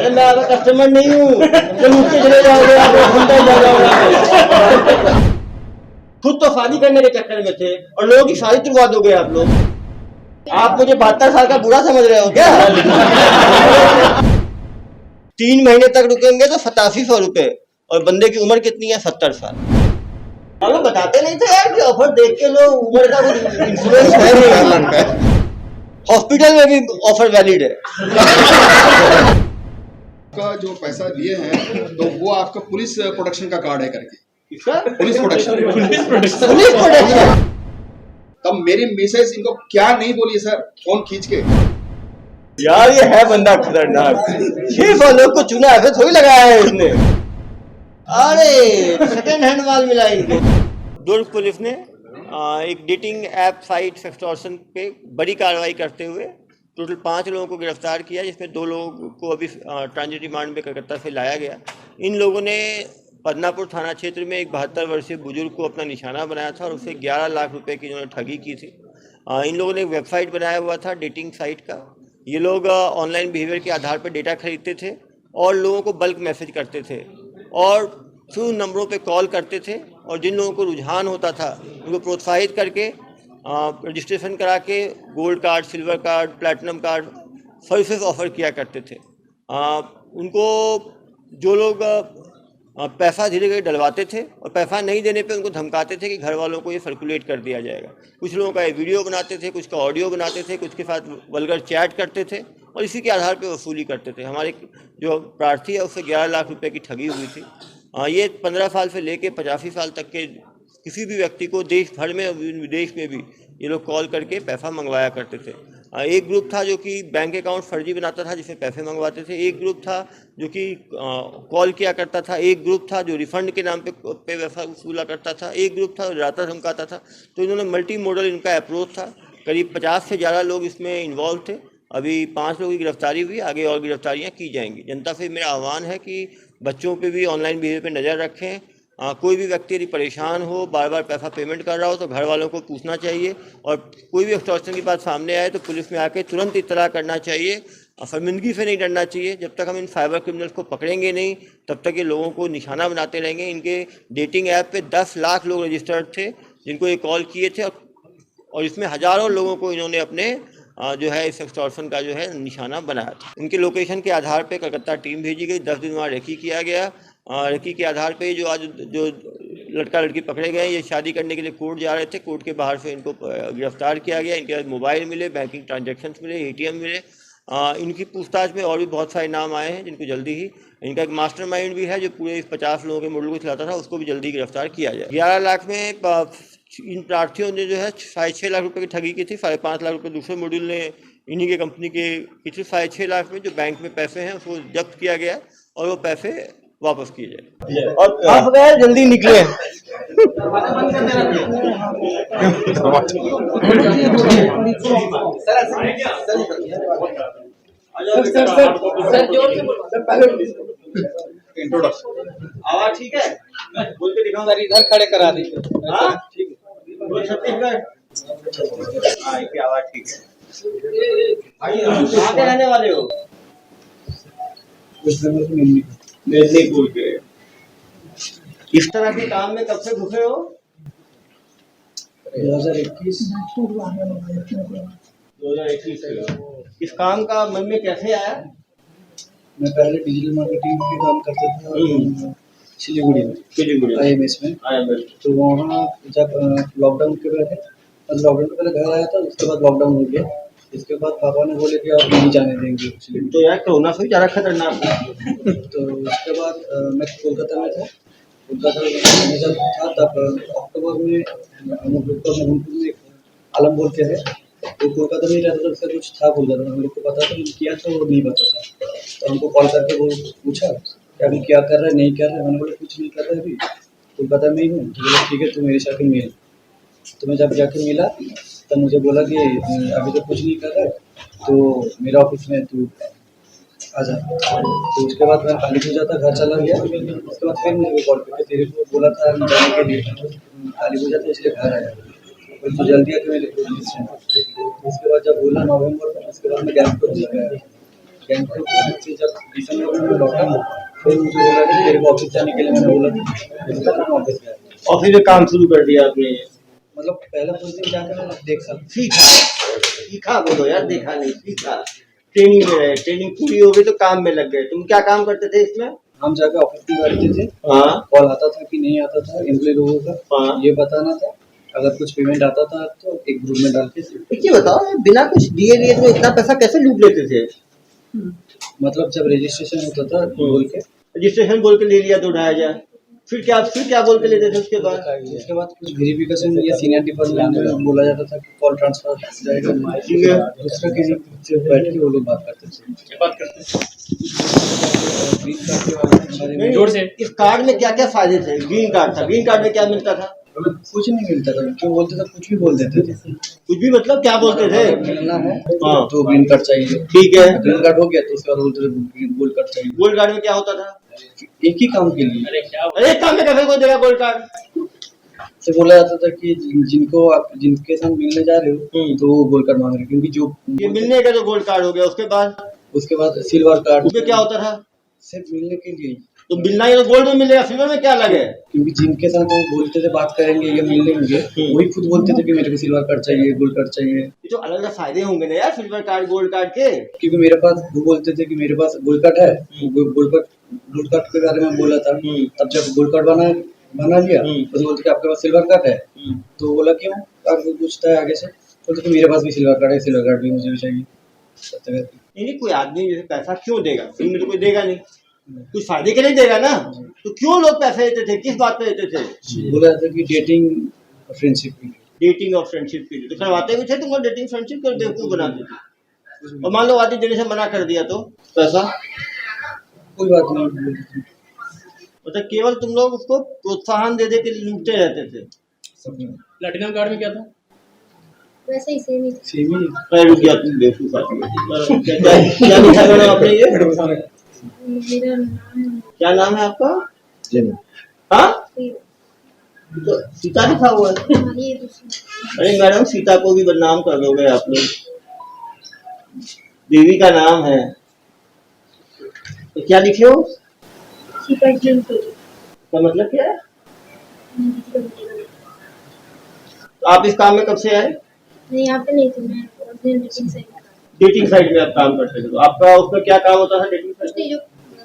अरे मैं आपका कस्टमर नहीं हूँ, जब उठ के चले जाओगे आप घंटा जा जाओगे। खुद तो शादी करने के चक्कर में थे और लोगों की शादी तुड़वा दोगे आप लोग। आप मुझे 72 साल का बुरा समझ रहे हो क्या? 3 महीने तक रुकेंगे तो 8700 रुपए और बंदे की उम्र कितनी है? 70 साल। आप लोग बताते नहीं थे यार कि ऑफर देख के लोग उम्र का कुछ इंश्योरेंस है नहीं। हॉस्पिटल में भी ऑफर वैलिड है। का जो पैसा लिए हैं तो वो आपका पुलिस प्रोटेक्शन का कार्ड है करके। किसका? Police protection. Police protection. तब मेरी मिसेज इनको क्या नहीं बोली सर फोन खींच के। यार ये है बंदा खतरनाक, 600 लोग को चुना है, थोड़ी लगाया है इसने। अरे सेकेंड हैंड माल मिला इनको। दुर्ग पुलिस ने एक डेटिंग ऐप साइट एक्सटॉर्शन पे बड़ी कार्रवाई करते हुए टोटल 5 लोगों को गिरफ्तार किया, जिसमें 2 लोगों को अभी ट्रांजिट रिमांड में कलकत्ता से लाया गया। इन लोगों ने पदनापुर थाना क्षेत्र में एक 72 वर्षीय बुजुर्ग को अपना निशाना बनाया था और उससे 11 लाख रुपए की इन्होंने ठगी की थी। इन लोगों ने एक वेबसाइट बनाया हुआ था डेटिंग साइट का। ये लोग ऑनलाइन बिहेवियर के आधार पर डेटा खरीदते थे और लोगों को बल्क मैसेज करते थे और थ्रू नंबरों पे कॉल करते थे और जिन लोगों को रुझान होता था उनको प्रोत्साहित करके रजिस्ट्रेशन करा के gold card, silver card, platinum card services offer किया करते थे। उनको जो लोग पैसा धीरे धीरे डलवाते थे और पैसा नहीं देने पे उनको धमकाते थे कि घर वालों को ये सर्कुलेट कर दिया जाएगा। कुछ लोगों का ये वीडियो बनाते थे, कुछ का ऑडियो बनाते थे, कुछ के साथ वल्गर चैट करते थे और इसी के आधार पे वसूली करते थे। हमारे जो प्रार्थी है उससे 11 लाख रुपए की ठगी हुई थी। ये 15 साल से लेके 85 साल तक के किसी भी व्यक्ति को देश भर में विदेश में भी ये लोग कॉल करके पैसा मंगवाया करते थे। एक ग्रुप था जो कि बैंक अकाउंट फर्जी बनाता था जिसमें पैसे मंगवाते थे, एक ग्रुप था जो कि कॉल किया करता था, एक ग्रुप था जो रिफंड के नाम पे पैसा वसूला करता था, एक ग्रुप था राता धमकाता था। तो इन्होंने मल्टी मॉडल इनका अप्रोच था। करीब 50 से ज़्यादा लोग इसमें इन्वॉल्व थे। अभी 5 लोगों की गिरफ्तारी हुई, आगे और गिरफ्तारियाँ की जाएंगी। जनता से मेरा आह्वान है कि बच्चों पे भी ऑनलाइन बिहेवियर पे नज़र रखें। कोई भी व्यक्ति यदि परेशान हो, बार बार पैसा पेमेंट कर रहा हो तो घर वालों को पूछना चाहिए और कोई भी एक्सटॉर्शन की बात सामने आए तो पुलिस में आके तुरंत इत्तला करना चाहिए। शर्मिंदगी से नहीं डरना चाहिए। जब तक हम इन साइबर क्रिमिनल्स को पकड़ेंगे नहीं तब तक ये लोगों को निशाना बनाते रहेंगे। इनके डेटिंग ऐप पे 10 लाख लोग रजिस्टर्ड थे जिनको ये कॉल किए थे और इसमें हज़ारों लोगों को इन्होंने अपने जो है इस एक्सटॉर्शन का जो है निशाना बनाया था। इनके लोकेशन के आधार पे कलकत्ता टीम भेजी गई, 10 दिन वहाँ रेकी किया गया। रेकी के आधार पे जो आज जो लड़का लड़की पकड़े गए ये शादी करने के लिए कोर्ट जा रहे थे। कोर्ट के बाहर से इनको गिरफ्तार किया गया। इनके मोबाइल मिले, बैंकिंग ट्रांजेक्शन्स मिले, ATM मिले। इनकी पूछताछ में और भी बहुत सारे नाम आए हैं जिनको जल्दी ही, इनका एक मास्टरमाइंड भी है जो पूरे 50 लोगों के मॉडल को चलाता था, उसको भी जल्दी गिरफ्तार किया जाए। 11 लाख में इन प्रार्थियों ने जो है 6.5 लाख रुपए की ठगी की थी। 5.5 लाख रुपए दूसरे मॉड्यूल ने इन्हीं के कंपनी के किसी 6.5 लाख में जो बैंक में पैसे हैं उसको जब्त किया गया और वो पैसे वापस किए जाए और आप जल्दी निकले। आवाज ठीक है? बोल के दिखाओ। सर इधर खड़े करा दीजिए। हाँ ठीक है। छत्तीसगढ़ की आवाज ठीक है। कहाँ के रहने वाले हो? मेदिनीपुर के। इस तरह के काम में कब से घुसे हो? 2021 से। इस काम का मन में कैसे आया? मैं पहले डिजिटल मार्केटिंग के काम करता था सिलीगुड़ी में, IMS में। तो वहाँ जब लॉकडाउन के पहले घर आया था, उसके बाद लॉकडाउन हो गया। इसके बाद पापा ने बोले कि आप नहीं जाने देंगे सिलीगुड़ी। तो यार कोरोना से ज़्यादा खतरनाक था। तो उसके बाद मैं कोलकाता में था। कोलकाता में जब था तब अक्टूबर में हम में आलम बोल के है, तो कोलकाता में ही रहता था। उसका कुछ था कोलकाता में, हम लोग को पता था, किया था वो नहीं पता था। तो हमको कॉल करके वो पूछा कि अभी क्या कर रहे हैं, नहीं कर रहे। मैंने बोला कुछ नहीं कर रहे, अभी कोलकाता में ही हूँ। तो बोला ठीक है, तो मेरे साथ मिल। तो मैं जब जाकर मिला तब मुझे बोला कि अभी तो कुछ नहीं कर रहा, तो मेरा ऑफिस में तू आ जा। तो उसके बाद मैं काली पूजा था, घर चला गया। उसके बाद फिर मुझे कॉल करके तेरे को बोला था जाने के लिए, काली पूजा था इसलिए घर आया, तो जल्दी आके मेरे को। उसके बाद जब बोला नवंबर में, उसके बाद मैं गैप को गया। गैंगटॉक से जब दिसंबर में लौटा फिर मुझे बोला कि तेरे को ऑफिस जाने के लिए, मैंने बोला कि ऑफिस गया। ऑफिस में काम शुरू कर दिया आपने? मतलब पहला कुछ दिन जाकर मैंने देख सीखा सीखा बोलो यार, देखा नहीं सीखा। ट्रेनिंग में रहे, ट्रेनिंग पूरी हो गई तो काम में लग गए। तुम क्या काम करते थे इसमें? हम जाकर ऑफिस में बैठते थे, हाँ कॉल आता था कि नहीं आता था एम्प्लॉय लोगों का, हाँ। ये बताना था। अगर कुछ पेमेंट आता था तो एक ग्रुप में डाल के, ये बताओ, बिना कुछ दिए तुम इतना पैसा कैसे लूट लेते थे? मतलब जब रजिस्ट्रेशन होता था बोल के, रजिस्ट्रेशन बोल के ले लिया तो 2,500, फिर क्या बोल के लेते थे उसके बाद? कुछ वेरिफिकेशन या सीनियर डिपार्टमेंट में बोला जाता था कि कॉल ट्रांसफर जाएगा, दूसरा किसी से बैठ के वो लोग बात करते थे। ग्रीन कार्ड के बारे में जोर से। इस कार्ड में क्या क्या फायदे थे? ग्रीन कार्ड था, ग्रीन कार्ड में क्या मिलता था? कुछ नहीं मिलता था, जो बोलते थे कुछ भी बोल देते थे। कुछ भी मतलब क्या बोलते थे? मिलना है हाँ। तो ग्रीन कार्ड चाहिए, ठीक है। ग्रीन कार्ड हो गया तो उसके बाद बोलते थे गोल्ड कार्ड चाहिए। गोल्ड कार्ड में क्या होता था? एक ही काम के लिए, अरे काम में कैसे कोई देगा गोल्ड कार्ड? से बोला जाता था कि जिनको आप जिनके साथ मिलने जा रहे हो तो वो गोल्ड कार्ड मांग रहे हैं, क्योंकि जो ये मिलने का तो गोल्ड कार्ड हो गया, उसके बाद सिल्वर कार्ड, उसमें क्या होता था? सिर्फ मिलने के लिए। तो मिलना ही तो गोल्ड में मिलेगा, सिल्वर में क्या लगे? क्योंकि जिनके साथ वो बोलते थे बात करेंगे या मिलने होंगे, वही खुद बोलते थे कि मेरे को सिल्वर कार्ड चाहिए, गोल्ड कार्ड चाहिए। ये तो अलग अलग फायदे होंगे ना यार, सिल्वर कार्ड गोल्ड कार्ड के। क्योंकि मेरे पास वो बोलते थे कि मेरे पास गोल्ड कार्ड है, गोल्ड कार्ड के बारे में बोला था। तब जब गोल्ड कार्ड बना लिया तो बोलते कि आपके पास सिल्वर कार्ड है, तो बोला क्यों, आपको पूछता है आगे से, बोलते कि मेरे पास भी सिल्वर कार्ड है, सिल्वर कार्ड भी मुझे भी चाहिए। नहीं, कोई आदमी जैसे पैसा क्यों देगा? फिल्म में तो कोई देगा नहीं, कुछ फायदे के लिए देगा ना, तो क्यों लोग पैसे देते थे? किस बात पे देते थे? बोला जाता कि डेटिंग फ्रेंडशिप के लिए, डेटिंग और फ्रेंडशिप के लिए। तो करवाते भी थे तुमको डेटिंग फ्रेंडशिप कर बेवकूफ बनाते थे। और मान लो आदमी देने से मना कर दिया तो पैसा? कोई बात नहीं, मतलब केवल तुम लोग उसको प्रोत्साहन दे दे के लूटते रहते थे। प्लैटिनम कार्ड में क्या था? वैसे ही सेम ही सेम ही मैं रुक गया, तुम बेवकूफ आदमी। क्या लिखा मैडम आपने ये? मेरा नाम क्या नाम है आपका? है। हाँ, है तो सीता लिखा हुआ है। ये दूसरा अरे मैडम, सीता को भी बदनाम कर दोगे आप लोग। देवी का नाम है तो क्या लिखे हो? सीता ड्रीम को क्या मतलब क्या है? आप इस काम में कब से आए? नहीं यहाँ पे नहीं थी मैं, ओरिजिनल डेटिंग साइट था। डेटिंग साइट में आप काम करते थे, तो आपका उसमें क्या काम होता था डेटिंग साइट? उसमें जो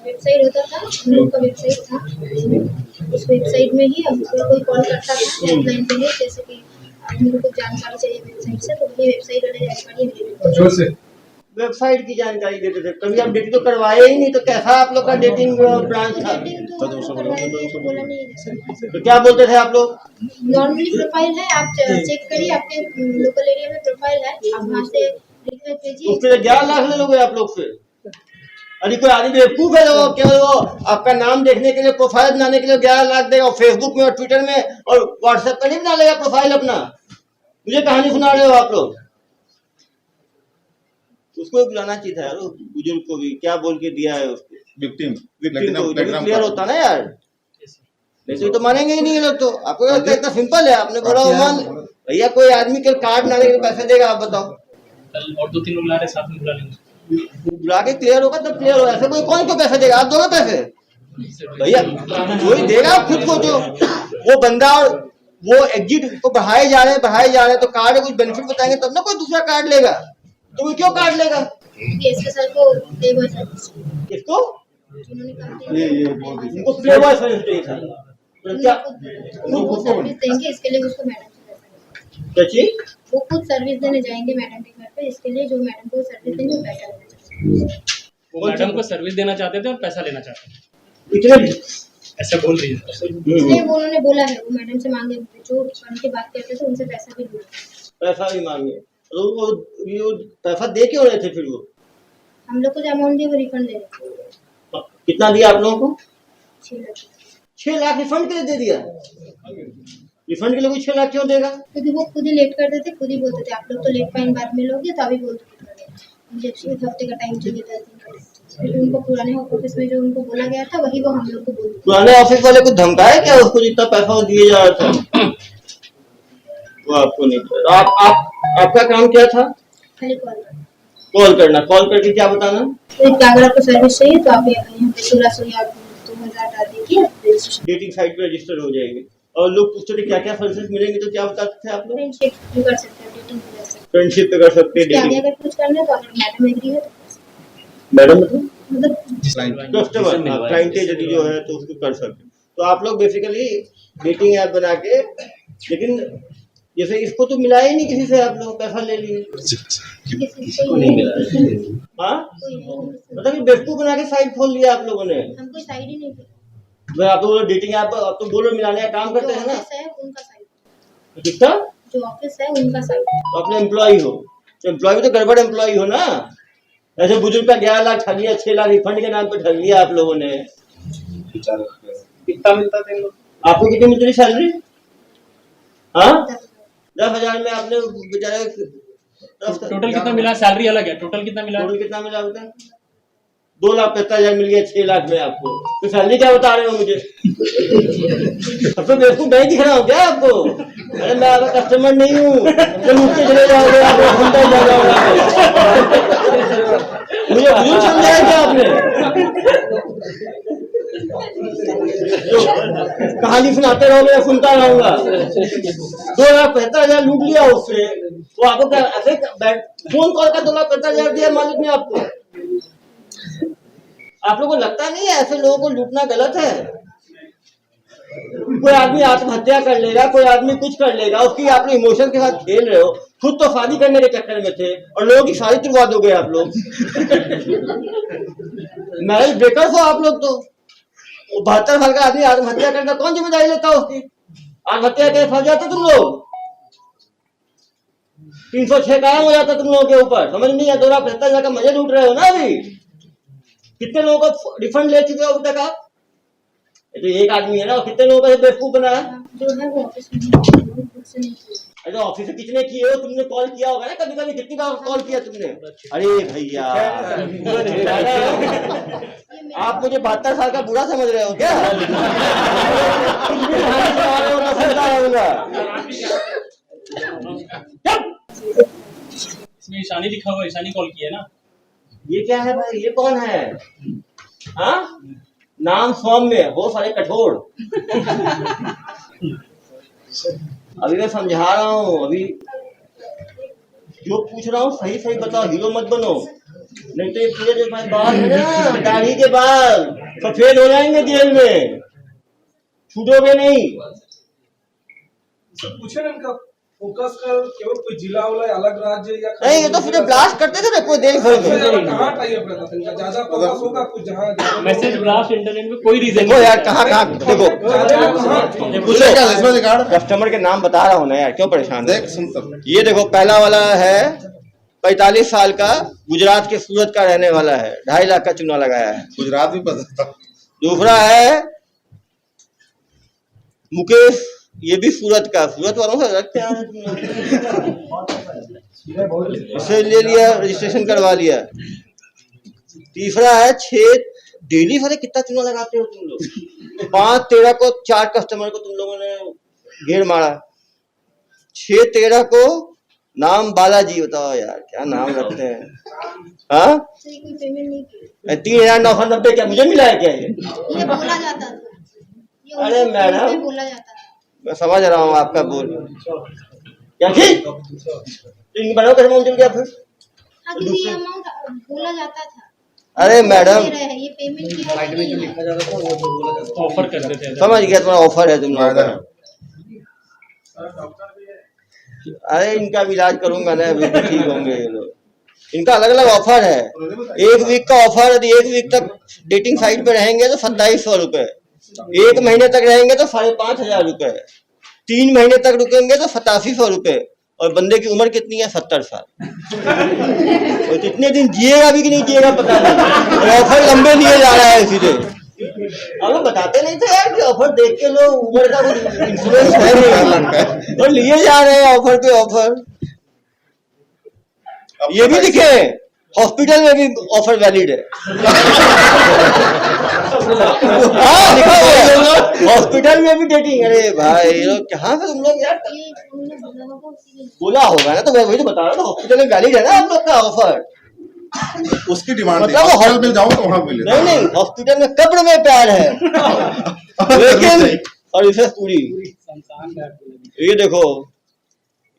वेबसाइट होता था, हम लोग का वेबसाइट था, उस वेबसाइट में ही हमको कोई कॉल करता था ऑनलाइन के लिए, जैसे कि आदमी को कुछ जानकारी चाहिए वेबसाइट से, तो वही वेबसाइट वाले जानकारी देते थे। वेबसाइट की जानकारी देते थे। कभी आप डेटिंग तो करवाए ही नहीं, तो कैसा आप लोग का डेटिंग ब्रांच था? डेटिंग तो करवाएंगे तो बोला नहीं। तो क्या बोलते थे आप लोग? नॉर्मली प्रोफाइल है, आप चेक करिए, आपके लोकल एरिया में प्रोफाइल है, आप वहाँ से रिक्वेस्ट भेजिए। उसके लिए 11 लाख ले लोगे आप लोग से? अरे कोई आदमी बेवकूफ है वो, क्या वो आपका नाम देखने के लिए, प्रोफाइल बनाने के लिए 11 लाख देगा, और फेसबुक में और ट्विटर में और व्हाट्सएप पर नहीं बना लेगा प्रोफाइल अपना? मुझे कहानी सुना रहे हो आप लोग? उसको बुलाना चाहिए था यार, बुजुर्ग को भी। क्या बोल के दिया है उसको? विक्टिम को क्लियर होता ना यार, वैसे तो मानेंगे ही नहीं ये लोग। तो आपको लगता है इतना सिंपल है? आपने बोला वो मान भैया, कोई आदमी के कार्ड बनाने के पैसे देगा? आप बताओ। कल और 2-3 लोग ला रहे, साथ में बुला लेंगे। बुला के क्लियर होगा तब क्लियर होगा। ऐसे कोई कौन को पैसे देगा? आप दोगे पैसे? भैया कोई देगा खुद को, जो वो बंदा और वो एग्जिट को बढ़ाए जा रहे हैं तो कार्ड कुछ बेनिफिट बताएंगे तब ना कोई दूसरा कार्ड लेगा। तो वो क्यों कार्ड लेगा? इसके सर को लेबर सर्विस किसको? जिन्होंने कंप्लेंट उनको फ्लेवर सर्विस चाहिए था। तो क्या वो सर्विस देंगे, इसके लिए उसको मैडम से पैसा क्या चीज? वो खुद सर्विस देने जाएंगे मैडम के घर पे, इसके लिए जो मैडम को सर्विस देंगे वो पैसा लेना चाहते हैं। वो मैडम को सर्विस देना चाहते थे और पैसा लेना चाहते थे, इतने ऐसा बोल रही है। इसलिए वो उन्होंने बोला है, वो मैडम से मांगे, जो बन के बात करते थे उनसे पैसा भी लिया। पैसा भी मांगे तो वो पैसा दे क्यों रहे थे? फिर वो हम लोग को जो अमाउंट दिया वो रिफंड दे रहे कितना दिया आप लोगों को? 6 लाख। 6 लाख रिफंड के लिए दे दिया? रिफंड के लिए कोई 6 लाख क्यों देगा? क्योंकि वो खुद ही लेट करते थे, खुद ही बोलते थे आप लोग तो लेट फाइन बाद में लोगे, तो अभी बोल दो मुझे 1 हफ्ते का टाइम चाहिए, 10 दिन का टाइम। फिर उनको पुराने ऑफिस में जो उनको बोला गया था वही वो हम लोग को बोलते। पुराने ऑफिस वाले को धमकाया क्या उसको जितना पैसा वो दिए जा रहा था? वो आपको नहीं पता। आपका काम क्या था? खाली कॉल कॉल करना, कॉल करके क्या बताना? तो अगर आपको सर्विस चाहिए तो आप यहाँ पे 1600 या 2000 डाल दीजिए, रजिस्ट्रेशन डेटिंग साइट पे रजिस्टर हो जाएंगे। और लोग पूछते थे क्या क्या सर्विसेज मिलेंगे, तो क्या बताते थे आप लोग? फ्रेंडशिप भी कर सकते हैं, डेटिंग भी कर सकते हैं। फ्रेंडशिप पे कर सकते हैं, उसके आगे डेटिंग। अगर कुछ करना है तो अगर मैडम एग्री है तो मैडम मतलब कस्टमर क्लाइंट यदि जो है तो उसको कर सकते हैं। तो आप लोग बेसिकली डेटिंग ऐप बना के, लेकिन जैसे इसको तो मिला ही नहीं किसी से, आप लोग पैसा ले लिए। किसी को नहीं मिला, हाँ, कोई नहीं, मतलब कि बेवकूफ बना के साइट खोल लिया आप लोगों ने। हम कोई साइड ही नहीं थे। भाई आप लोग डेटिंग ऐप आप तो बोलो मिलाने का काम करते जो हैं ना। ऑफिस है उनका साइड, कितना? जो ऑफिस है उनका साइड। तो अपने एम्प्लॉय हो, तो एम्प्लॉय भी तो गड़बड़ एम्प्लॉय हो ना। ऐसे बुजुर्ग का 11 लाख ठग लिया, 6 लाख रिफंड के नाम पे ठग लिया आप लोगों ने। कितना मिलता था इन लोग? आपको कितनी मिलती थी सैलरी? हाँ, 10,000 में आपने बेचारे टोटल कितना मिला? सैलरी अलग है, टोटल कितना मिला? टोटल कितना मिला होता है? 2,75,000 मिल गया 6 लाख में आपको, तो सैलरी क्या बता रहे हो मुझे? अब तो बेवकूफ नहीं दिख रहा हूँ क्या आपको? अरे मैं आपका कस्टमर नहीं हूँ, तो मुझसे चले जाओगे आप, सुनते जा जाओगे। मुझे बुजुर्ग समझाया क्या आपने? कहानी सुनाते रहोगे, मैं सुनता रहूंगा। 2,75,000 लूट लिया उससे, तो आपको क्या ऐसे फोन कॉल का 2,75,000 दिया मालिक ने आपको? आप लोगों को लगता नहीं है ऐसे लोगों को लूटना गलत है? कोई आदमी आत्महत्या कर लेगा, कोई आदमी कुछ कर लेगा, उसकी आप लोग इमोशन के साथ खेल रहे हो। खुद तो शादी करने के चक्कर में थे और लोगों की शादी तुड़वा दोगे आप लोग। मैरिज ब्रेकर्स हो आप लोग। तो 72 साल का आदमी आत्महत्या करता, कौन जिम्मेदारी लेता उसकी? आत्महत्या के फंस जाते तुम लोग, 306 कायम हो जाता तुम लोगों के ऊपर। समझ नहीं है, 2,75,000 का मजे लूट रहे हो ना अभी। कितने लोगों को रिफंड ले चुके हो अब तक आप? ये तो एक आदमी है ना, और कितने लोगों का बेवकूफ बना है? जो है वो ऑफिस में खुद से नहीं किया। अरे ऑफिस से कितने किए हो तुमने? कॉल किया होगा ना कभी कभी, कितनी बार कॉल किया तुमने? अरे भैया आप मुझे 72 साल का बुरा समझ रहे हो क्या? इसमें ईशानी लिखा हुआ है, ईशानी कॉल किया है ना। ये क्या है भाई, ये कौन है? हाँ, नाम सौम्य, वो सारे कठोर। अभी मैं समझा रहा हूँ, अभी जो पूछ रहा हूँ सही सही बताओ, हीरो मत बनो, नहीं तो ये पूरे जो भाई बाल है ना, दाढ़ी के बाल सफेद हो जाएंगे जेल में, छूटोगे नहीं। पूछे ना इनका फोकस का केवल कोई जिला वाला अलग राज्य या नहीं, ये तो फिर ब्लास्ट करते थे ना पूरे देश भर में। कहाँ टाई अप रहता था इनका? ज्यादा फोकस होगा कुछ जहाँ मैसेज ब्लास्ट इंटरनेट में कोई रीजन देखो यार, कहाँ कहाँ देखो, कस्टमर के नाम बता रहा हूँ ना यार, क्यों परेशान देख सुन तक ये देखो, पहला वाला है 45 साल का, गुजरात के सूरत का रहने वाला है, 2.5 लाख का चूना लगाया है। गुजरात भी पता था। दूसरा है मुकेश, ये भी सूरत का, सूरत वालों से रखते हैं उसे ले लिया, रजिस्ट्रेशन करवा लिया। तीसरा है 6 डेली भरे कितना चूना लगाते हो तुम लोग? 5-13 को 4 कस्टमर को तुम लोगों ने घेर मारा। 6-13 को नाम बालाजी, बताओ यार क्या नाम रखते हैं। हाँ, कोई पेमेंट नहीं की, 3,990 क्या मुझे मिला है क्या ये? ये बोला जाता था, ये अरे मैडम, बोला जाता था। मैं समझ रहा हूँ आपका बोल, क्या ठीक बनाओ कैसे मुमकिन क्या फिर? हाँ, क्योंकि ये अमाउंट बोला जाता था। अरे मैडम, ये पेमेंट किया साइड में जो लिखा जाता था वो बोला जाता था। ऑफर करते थे। समझ गया, तुम्हारा ऑफर है तुम लोगों का। अरे इनका भी इलाज करूंगा ना, अभी ठीक होंगे ये लोग। इनका अलग अलग ऑफर है। 1 वीक का ऑफर, यदि 1 वीक तक डेटिंग साइट पे रहेंगे तो 2700 रुपए, 1 महीने तक रहेंगे तो 5,500 रुपए, 3 महीने तक रुकेंगे तो 8700 रुपए, और बंदे की उम्र कितनी है? 70 साल। और कितने दिन जिएगा भी कि नहीं जिएगा पता नहीं, और ऑफर लंबे लिए जा रहा है सीधे। हम लोग बताते नहीं थे यार कि ऑफर देख के लोग उम्र का इंश्योरेंस है नहीं, और लिए जा रहे हैं ऑफर पे ऑफर। ये भी लिखे हॉस्पिटल में भी ऑफर वैलिड है। हाँ, लिखा हुआ है हॉस्पिटल में भी डेटिंग। अरे भाई ये लोग कहाँ से तुम लोग यार? ये उन्होंने बोला होगा, उसी ने बोला होगा ना, तो मैं वही तो बता रहा था, हॉस्पिटल में वैलिड है ना आप लोग का ऑफर। उसकी डिमांड मतलब है, वो हॉस्पिटल में जाओ तो वहां मिले। नहीं नहीं, हॉस्पिटल में कब्र में प्यार है लेकिन सर्विसेज पूरी। ये देखो,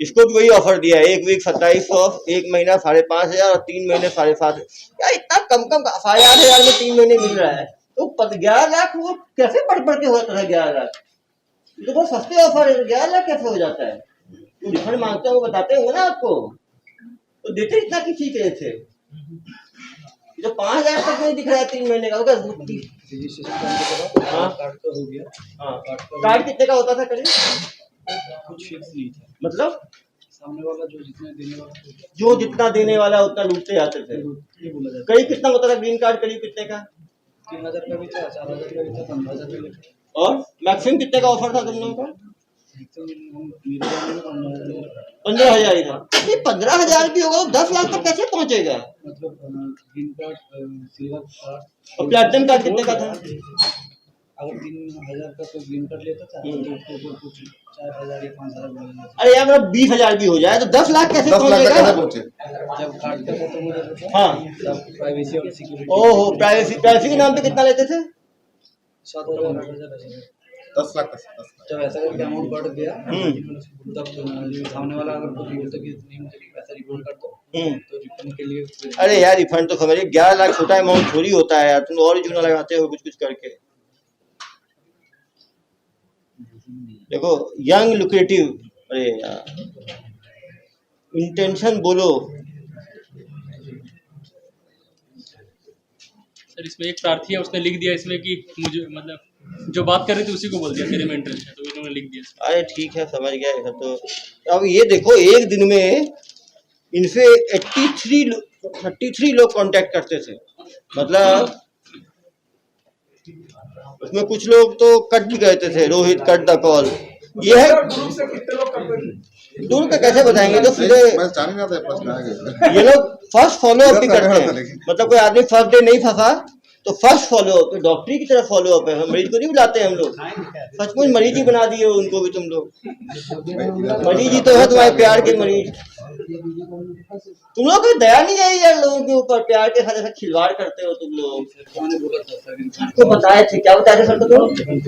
इसको भी वही ऑफर दिया है, 1 वीक 2700, 1 महीना 5,500 और 3 महीने 7,500। क्या इतना कम 8,500 में 3 महीने मिल रहा है? तो 11 लाख वो कैसे बढ़ के होता है? 11 लाख तो बहुत सस्ते ऑफर है, 11 लाख कैसे हो जाता है? तो रिफंड मांगते हैं, वो बताते होंगे ना आपको, तो देते इतना किसी के थे जो 5,000 तक नहीं दिख रहा है 3 महीने का होगा। हाँ कार्ड का हो गया। हाँ, कार्ड कितने का होता था करीब? कुछ फिक्स नहीं था, मतलब सामने वाला जो जितना देने वाला था, जो जितना देने वाला उतना लूटते जाते थे। ये बोला जाता करीब कितना होता था ग्रीन कार्ड? करीब कितने का? 3,000 का भी था, 4,000 का भी था, 15,000 का भी था। और मैक्सिमम कितने का ऑफर था तुम लोगों का? एकदम मेरे जानने में 15,000 का। 15,000 ही था। ये 15,000 भी होगा तो 10 लाख तक कैसे पहुंचेगा? मतलब ग्रीन कार्ड, सिल्वर कार्ड और प्लैटिनम कार्ड कितने का था? अगर 3,000 का कोई ग्रीन कार्ड लेता था तो उसको ऊपर कुछ 4,000 या 5,000 मिल जाता अरे यार, मतलब 20,000 भी हो जाए तो 10 लाख कैसे 10 लाख तक कैसे पहुंचेगा? पहुंचे? था। जब कार्ड का खत्म हो जाता था, हाँ। तब प्राइवेसी और सिक्योरिटी ओहो, प्राइवेसी के नाम पे कितना लेते थे? 7,000 8,000 ऐसे। 10 लाख का 10 लाख। जब ऐसा करके अमाउंट बढ़ गया तब सामने वाला अगर कुछ बोलता कि नहीं मुझे पैसा रिफंड कर दो, तो रिफंड के लिए अरे यार, रिफंड तो समझिए 11 लाख छोटा अमाउंट थोड़ी होता है यार, तुम और ही चूना लगाते हो कुछ कुछ करके। देखो, यंग लुक्रेटिव, अरे यार इंटेंशन बोलो। सर इसमें एक प्रार्थी है, उसने लिख दिया इसमें कि मुझे मतलब जो बात कर रही थी उसी को बोल दिया तेरे में इंटरेस्ट है, तो उन्होंने लिख दिया। अरे ठीक है, समझ गया है। तो अब ये देखो, एक दिन में इनसे 33 लोग कांटेक्ट करते थे। मतलब उसमें कुछ लोग तो कट भी कहते थे, रोहित कट द कॉल। ये है ग्रुप से कितने लोग करते थे? दूर का कैसे बताएंगे? तो सीधे मैं जान नहीं आता प्रश्न आ गया। ये लोग फर्स्ट फॉलो अप भी करते हैं। मतलब कोई आदमी फर्स्ट डे नहीं फंसा तो फर्स्ट फॉलो अप, तो डॉक्टरी की तरह फॉलो अप है। हम मरीज को नहीं बुलाते हैं हम लोग, सचमुच मरीज ही बना दिए उनको भी तुम लोग। मरीज ही तो है तुम्हारे प्यार के मरीज। तुम लोग कोई दया नहीं आई यार लोगों के ऊपर, प्यार के साथ ऐसा खिलवाड़ करते हो तुम लोग। मैंने बोला था सर तो बताए थे, क्या बताए थे सर को? तुम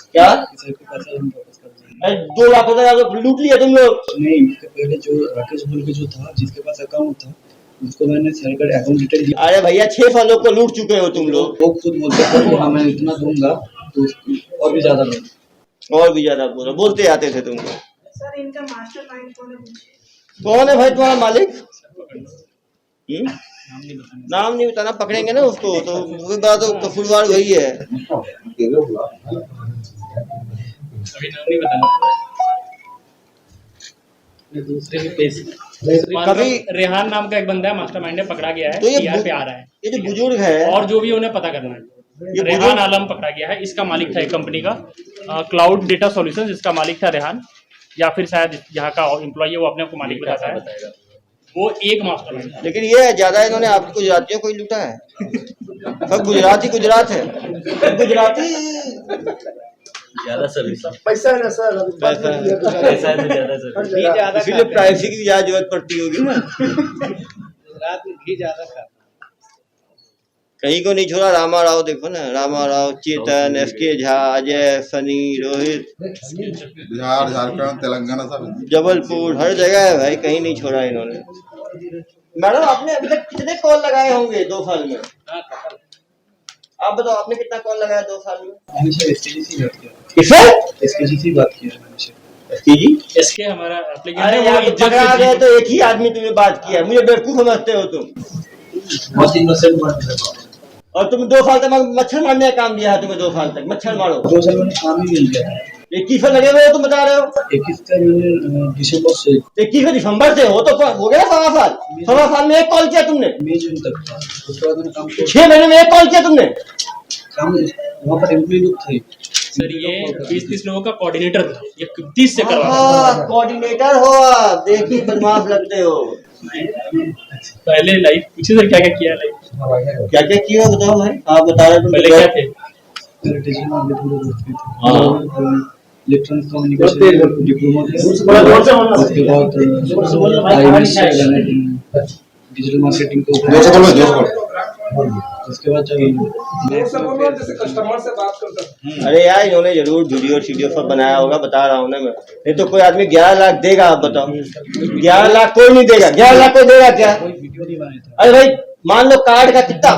क्या सर को पैसा हम वापस कर देंगे। अरे 2 लाख तो लूट लिया तुम लोग। नहीं, उसके पहले जो राकेश बोल के जो था, जिसके पास अकाउंट था, उसको मैंने सर का अकाउंट डिटेल दिया। अरे भैया, 6 सालों को लूट चुके हो तुम लोग। वो खुद बोलते थे कि हाँ मैं इतना दूंगा, तो और भी ज्यादा दूंगा। और भी ज्यादा बोलते आते थे तुम लोग। सर इनका मास्टर माइंड कौन है? कौन है भाई तुम्हारा मालिक? नाम नहीं बताना, पकड़ेंगे ना उसको तो वो बात, तो कसूरवार वही है। अभी नाम नहीं बताना। दूसरे भी पेश कभी रेहान नाम का एक बंदा है, मास्टरमाइंड है, पकड़ा गया है, तो ये PR पे आ रहा है। ये जो बुजुर्ग है, और जो भी उन्हें पता करना है। रेहान आलम पकड़ा गया है, इसका मालिक था एक कंपनी का क्लाउड डेटा सॉल्यूशंस, इसका मालिक था रेहान, या फिर शायद यहाँ का एम्प्लॉय है, वो अपने आप को मालिक बताता है। वो एक मास्टरमाइंड है। लेकिन ये ज्यादा इन्होंने आपको गुजरातियों को ही लूटा है। सब गुजरात है, सब गुजराती ज्यादा सर्विस पैसा है ना सर, अभी बात पैसा है। कर लिया तो पैसा है तो ज्यादा सर्विस। इसीलिए प्राइवेसी की ज्यादा जरूरत पड़ती होगी ना। गुजरात में घी ज्यादा खाता। कहीं को नहीं छोड़ा। रामा राव देखो ना, रामा राव, चेतन, SK झा, अजय, सनी, रोहित, बिहार, झारखंड, तेलंगाना सब। जबलपुर, हर जगह है भाई, कहीं नहीं छोड़ा इन्होंने। मैडम, आपने अभी तक कितने कॉल लगाए होंगे 2 साल में? आप बताओ, आपने कितना कॉल लगाया 2 साल में? मैंने सर SKGC बात किया। किससे? SKGC बात किया मैंने सर। SKG? इसके हमारा एप्लीकेशन अरे है, यार, वो तो पकड़ा गए तो एक ही आदमी तुम्हें बात किया, मुझे बेवकूफ समझते हो तुम। 30% बात। और तुम 2 साल तक मच्छर मारने का काम दिया है तुम्हें। 2 साल तक मच्छर मारो। 2 साल में काम ही मिल गया। 21 में लगे हुए हो तुम बता रहे हो? 21 का मैंने दिसंबर से 21 दिसंबर से हो तो हो गया 1.25 साल। 1.25 साल में 1 कॉल किया तुमने? मई जून तक था। उसके बाद मैंने काम किया। 6 महीने में 1 कॉल किया तुमने? काम वहाँ पर एम्प्लॉय लोग थे सर, ये 20-30 लोगों का कोऑर्डिनेटर था, ये 30 से करवा। कोऑर्डिनेटर हो आप, देखिए बदमाश लगते हो। पहले लाइफ पूछे सर, क्या क्या किया लाइफ? क्या क्या किया बताओ भाई, आप बता रहे पहले क्या थे? इलेक्ट्रॉनिक कम्युनिकेशन डिप्लोमा, उसके बाद डिजिटल मार्केटिंग के जोर से बोलो, जोर से ऊपर। उसके बाद जब जोर से बोलो, जैसे कस्टमर से बात करता है। अरे यार इन्होंने जरूर वीडियो वीडियो सब बनाया होगा, बता रहा हूँ ना मैं। नहीं तो कोई आदमी 11 लाख देगा, आप बताओ। 11 लाख कोई नहीं देगा, 11 लाख कोई देगा क्या? कोई वीडियो नहीं बनाया था। अरे भाई मान लो कार्ड का कितना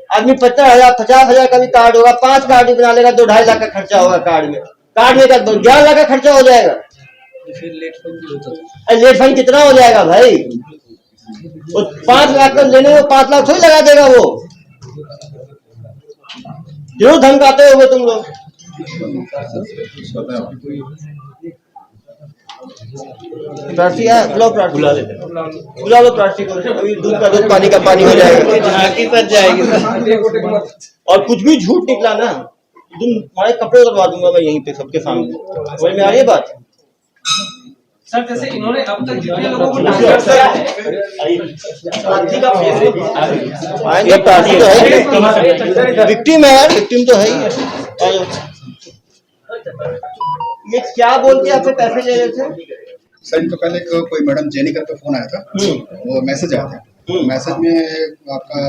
आदमी 50,000 50,000 का भी कार्ड होगा, 5 कार्ड भी बना लेगा, 2-2.5 लाख का खर्चा होगा कार्ड में। कार्ड में 11 लाख का खर्चा हो जाएगा। फिर लेट फाइन भी होता था। अरे लेट फाइन कितना हो जाएगा भाई? वो 5 लाख का लेने में 5 लाख थोड़ी लगा देगा वो। जरूर धमकाते होगे तुम लोग। प्रार्थी है, बुलाओ प्रार्थी, बुला लो प्रार्थी को। अभी दूध का दूध, पानी का पानी हो जाएगा, झांकी बच जाएगी। और कुछ भी झूठ निकला ना, तुम तुम्हारे कपड़े उतरवा दूंगा मैं यहीं पे सबके सामने। समझ में आ रही है बात? सर जैसे इन्होंने अब तक जितने लोगों को टारगेट किया है, प्रार्थी का फेस है। आएंगे, प्रार्थी तो है, विक्टिम है यार, विक्टिम तो है ही। ये क्या बोल के आपसे पैसे ले रहे थे? सर इनको पहले कोई मैडम जेनी करके फोन आया था, वो मैसेज आया था। मैसेज में आपका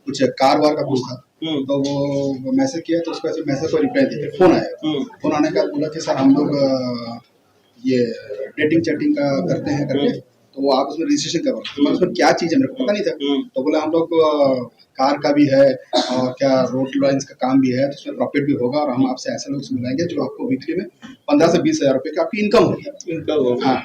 कुछ कार वार का कुछ था, तो वो मैसेज किया तो उसका मैसेज को रिप्लाई दिया। फोन आया, फोन आने का बोला कि सर हम लोग ये डेटिंग चैटिंग का करते हैं करके, तो वो आप उसमें रजिस्ट्रेशन करवा। तो उसमें क्या चीज़ है मेरे को पता नहीं था। तो बोला हम लोग कार का भी है और क्या रोड लाइन्स का काम भी है, तो उसमें प्रॉफिट भी होगा और हम आपसे ऐसे लोग से मिलाएंगे जो आपको वीकली में 15 से 20 हज़ार रुपये की आपकी इनकम होगी। हाँ,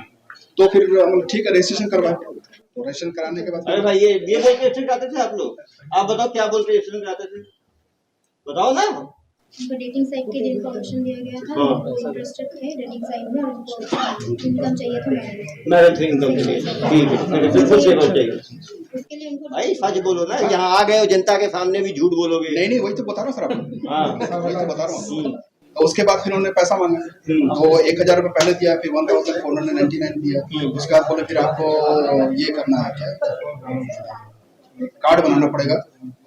तो फिर हम ठीक है रजिस्ट्रेशन करवाए। तो रजिस्ट्रेशन कराने के बाद अरे भाई ये बोल के रजिस्ट्रेशन कराते थे आप लोग? आप बताओ क्या बोल के रजिस्ट्रेशन कराते थे, बताओ ना। उनको डेटिंग साइट के लिए इन्फॉर्मेशन दिया गया था, वो इंटरेस्टेड थे डेटिंग साइट में और उनको इनकम चाहिए था मैरिज इनकम के लिए। ठीक है, बिल्कुल सेफ हो जाएगी। उसके लिए इनको भाई सच बोलो ना, यहाँ आ गए हो जनता के सामने भी झूठ बोलोगे। नहीं वही तो बता रहा हूँ सर आपको। हाँ वही तो बता रहा हूँ। तो उसके बाद फिर उन्होंने पैसा मांगा, तो 1,000 रुपये पहले दिया, फिर 1,499 दिया। उसके बाद बोले फिर आपको ये करना है क्या, कार्ड बनाना पड़ेगा,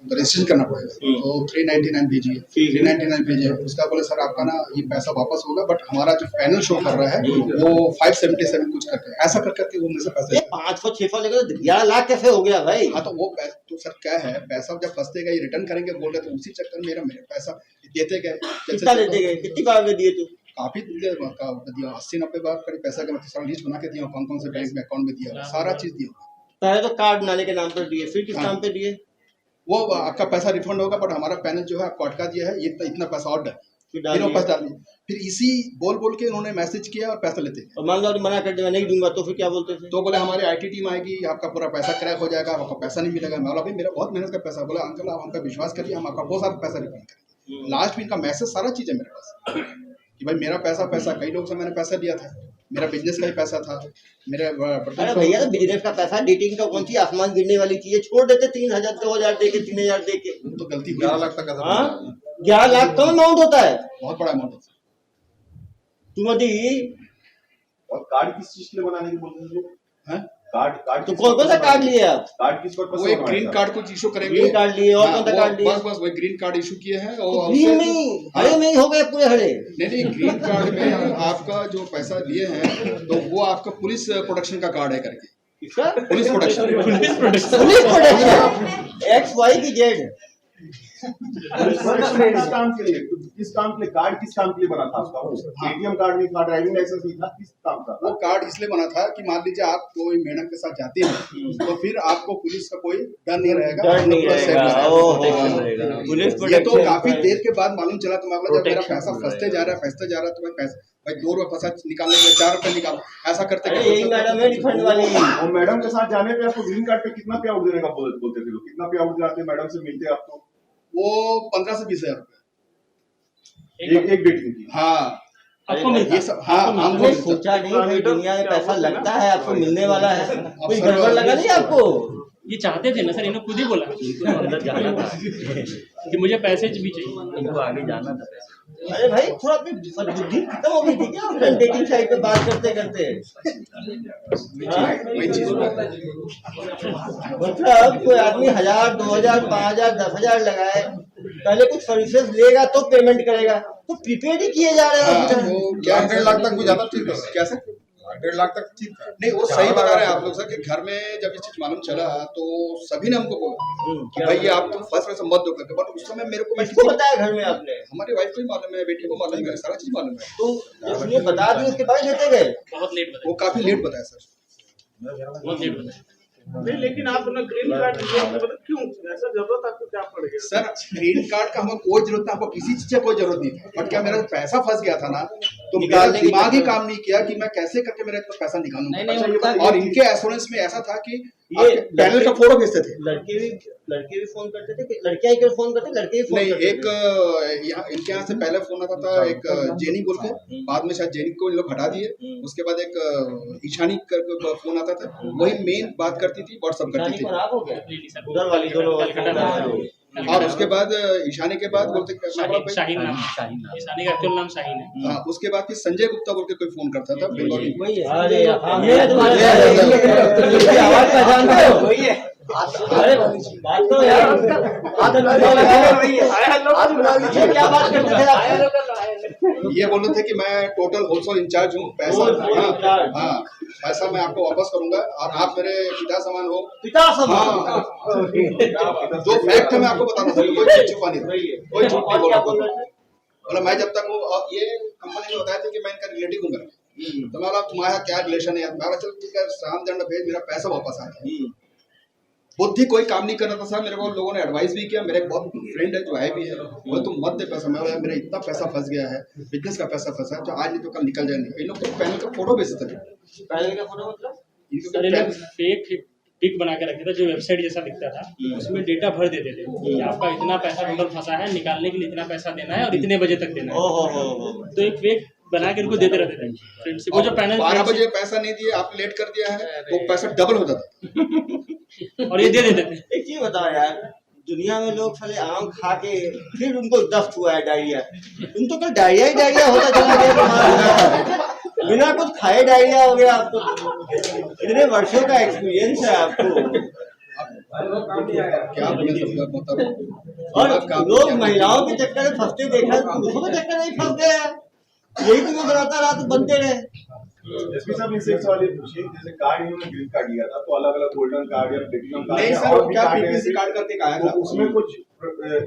तो रजिस्ट्रेशन करना पड़ेगा। तो 399 भेजिए, 399 भेजिए। उसका बोले सर आपका ना ये पैसा वापस होगा, बट हमारा जो पैनल शो कर रहा है वो 577 कुछ करके, ऐसा कर करके वो मुझे से पैसे 500-600 लेकर 11 लाख कैसे हो गया भाई? हाँ, तो वो तो सर क्या है, पैसा जब फंसतेगा ये रिटर्न करेंगे बोल रहे, तो उसी चक्कर में मेरे पैसा देते गए। कितना देते गए, कितनी बार में दिए तू? काफी दिया, 80-90 बार करीब पैसा का मैं सारा लिस्ट बना के दिया, कौन कौन से बैंक में अकाउंट में दिया, सारा चीज दिया। पहले तो कार्ड बनाने के नाम पर दिए, फिर किस नाम पे दिए? वो आपका पैसा रिफंड होगा, बट हमारा पैनल जो है आपको अटका दिया है, ये इतना पैसा और फिर वापस डाल दिया। फिर इसी बोल के उन्होंने मैसेज किया और पैसा लेते। और मान लो मना कर दिया नहीं दूंगा, तो फिर क्या बोलते थे? तो बोले हमारी IT टीम आएगी, आपका पूरा पैसा क्रैक हो जाएगा, आपका पैसा नहीं मिलेगा। मैं बोला भाई मेरा बहुत मेहनत का पैसा। बोला अंकल आप हमका विश्वास करिए, हम आपका बहुत सारा पैसा रिफंड करेंगे। लास्ट में इनका मैसेज सारा चीज़ है मेरे पास कि भाई मेरा पैसा कई लोगों से मैंने पैसा लिया था, मेरा बिजनेस का ही पैसा था मेरे। अरे भैया तो बिजनेस का पैसा, डेटिंग का कौन सी आसमान गिरने वाली चीज है? छोड़ देते 3,000 2,000 दे के 3,000 दे के। तो गलती 11 लाख तक का। हाँ 11 लाख कम अमाउंट होता है, बहुत बड़ा अमाउंट है। तुम अभी और कार्ड किस चीज के लिए बनाने की बोल रहे हैं? कार्ड तो कौन कौन सा कार्ड लिए आप? कार्ड किस पर्पस वो एक ग्रीन कार्ड कुछ इशू करेंगे। ग्रीन कार्ड लिए और कौन सा कार्ड लिए? बस वही ग्रीन कार्ड इशू किए हैं। और ग्रीन नहीं, हरे में ही हो गए पूरे हरे। नहीं ग्रीन कार्ड में आपका जो पैसा लिए हैं तो वो आपका पुलिस प्रोटेक्शन का कार्ड है करके। किसका? Police protection. Police protection XY की Z। किस काम के लिए, किस काम के लिए कार्ड, किस काम के लिए बना था आपका? ATM कार्ड नहीं था, ड्राइविंग लाइसेंस नहीं था, किस काम का? वो कार्ड इसलिए बना था कि मान लीजिए आप कोई मैडम के साथ जाते हैं तो फिर आपको पुलिस का कोई डर नहीं रहेगा, डर नहीं रहेगा। पुलिस ये तो प्रोटेक्शन काफी देर के बाद मालूम चला। तो मतलब जब मेरा पैसा फंसते जा रहा है तो मैं पैसा भाई 2 रुपये पैसा निकालने के 4 रुपये निकाल, ऐसा करते यही मैडम है रिफंड वाली। और मैडम के साथ जाने पे आपको ग्रीन कार्ड पे कितना पे आउट देने का बोलते थे लोग? कितना पे आउट जाते मैडम से मिलते आपको? वो 15 से 20 हज़ार एक डेटिंग की। हाँ आपको मिलता ये सब। हाँ हमने सोचा नहीं कोई दुनिया में पैसा लगता है आपको मिलने वाला है, कोई गड़बड़ लगा नहीं आपको? ये चाहते थे ना सर, इन्होंने खुद ही बोला अंदर जाना था कि मुझे पैसे भी चाहिए, इनको आगे जाना था पैसे। अरे भाई थोड़ा अपनी बुद्धि खत्म हो गई थी क्या डेटिंग साइट पे बात करते करते? वही चीज मतलब कोई आदमी 1,000 2,000 5,000 10,000 लगाए, पहले कुछ सर्विसेज लेगा तो पेमेंट करेगा, तो प्रीपेड ही किए जा रहे हैं। वो 1.5 लाख तक भी ज्यादा ठीक है। कैसे 1.5 लाख तक ठीक था। नहीं वो सही बता रहे हैं आप लोग सर कि घर में जब ये चीज मालूम चला तो सभी ने हमको बोला कि भाई ये आप तुम फर्स्ट से मत दो करके, बट उस समय मेरे को किसको बताया घर में आपने? हमारी वाइफ को ही मालूम है, बेटी को मालूम है, सारा चीज मालूम है। तो उसने बता दी उसके बाद लेते गए? बहुत लेट वो काफी लेट बताया सर। बहुत लेट बताया। नहीं, लेकिन आप अपना ग्रीन कार्ड मतलब क्यों ऐसा जरूरत आपको क्या पड़ गया? सर ग्रीन कार्ड का हमको कोई जरूरत नहीं, हमको किसी चीज की कोई जरूरत नहीं था, बट क्या मेरा पैसा फंस गया था ना, तो मेरा दिमाग ही काम नहीं किया कि मैं कैसे करके मेरा इतना पैसा निकालूंगा। और इनके एश्योरेंस में ऐसा था कि ये पैनल का फोटो भेजते थे। लड़के भी फोन करते थे कि लड़कियां ही फोन करते, लड़के ही फोन नहीं, करते एक यहाँ इनके यहाँ से पहले फोन आता था एक जेनी बोल के, बाद में शायद जेनी को इन लोग हटा दिए। उसके बाद एक ईशानी करके फोन आता था, वही मेन बात करती थी, व्हाट्सअप करती थी। खराब हो गया उधर वाली दोनों। और उसके बाद ईशानी के बाद बोलते शाहीन नाम, ईशानी का एक्चुअल नाम शाहीन है। हाँ, उसके बाद फिर संजय गुप्ता बोल के कोई फोन करता था बंगाली। अरे आवाज पहचानते हो? वही है। अरे बात तो यार क्या बात करते थे आप? ये बोल रहे थे कि मैं टोटल होलसेल इंचार्ज हूँ, पैसा हाँ पैसा मैं आपको वापस करूंगा और आप मेरे पिता समान हो। पिता समान? हाँ, जो फैक्ट है मैं आपको बताना था, कोई चीज छुपा नहीं था, कोई झूठ नहीं बोला। बोला मैं जब तक हूँ, ये कंपनी ने बताया था कि मैं इनका रिलेटिव हूँ, तो मैं बोला तुम्हारा क्या रिलेशन है यार? मैं चल ठीक है, शाम दंड भेज, मेरा पैसा वापस आ गया। बुद्धि कोई काम नहीं कर रहा था सर। मेरे को लोगों ने एडवाइस भी किया, मेरे एक बहुत फ्रेंड है जो है भी है, वो तुम मत दे पैसा। मैं बोला मेरा इतना पैसा फंस गया है, बिजनेस का पैसा फंसा है, तो आज नहीं तो कल निकल जाएंगे। इन लोग को पैनल का फोटो भेजते थे। पहले का फोटो मतलब सर ये फेक पिक बना के रखते थे, जो वेबसाइट जैसा दिखता था, उसमें डेटा भर देते थे कि आपका इतना पैसा टोटल फंसा है, निकालने के लिए इतना पैसा देना है और इतने बजे तक देना है। तो एक फेक बना के इनको देते रहते थे। वो जो पैनल 12 बजे पैसा नहीं दिए, आप लेट कर दिया है, वो पैसा डबल हो जाता और ये दे देते थे। एक चीज बताओ यार, दुनिया में लोग साले आम खा के फिर उनको दस्त हुआ है डायरिया। तुम तो कल डायरिया ही डायरिया होता चला गया, बिना कुछ खाए डायरिया हो गया आपको। इतने वर्षों का एक्सपीरियंस है आपको। क्या बोले सब मतलब। और लोग महिलाओं के चक्कर में फंसते देखा, पुरुषों के चक्कर में फंस गए हैं। यही तुम्हें बनाता रहा तो बनते रहे। एसपी साहब इनसे एक सवाल ये पूछिए, जैसे कार्ड इन्होंने ग्रीन कार्ड लिया था, तो अलग अलग गोल्डन कार्ड या प्लेटिनम कार्ड नहीं या सर, और वो भी क्या कार्ड पीपीसी कार्ड करके आया था, उसमें कुछ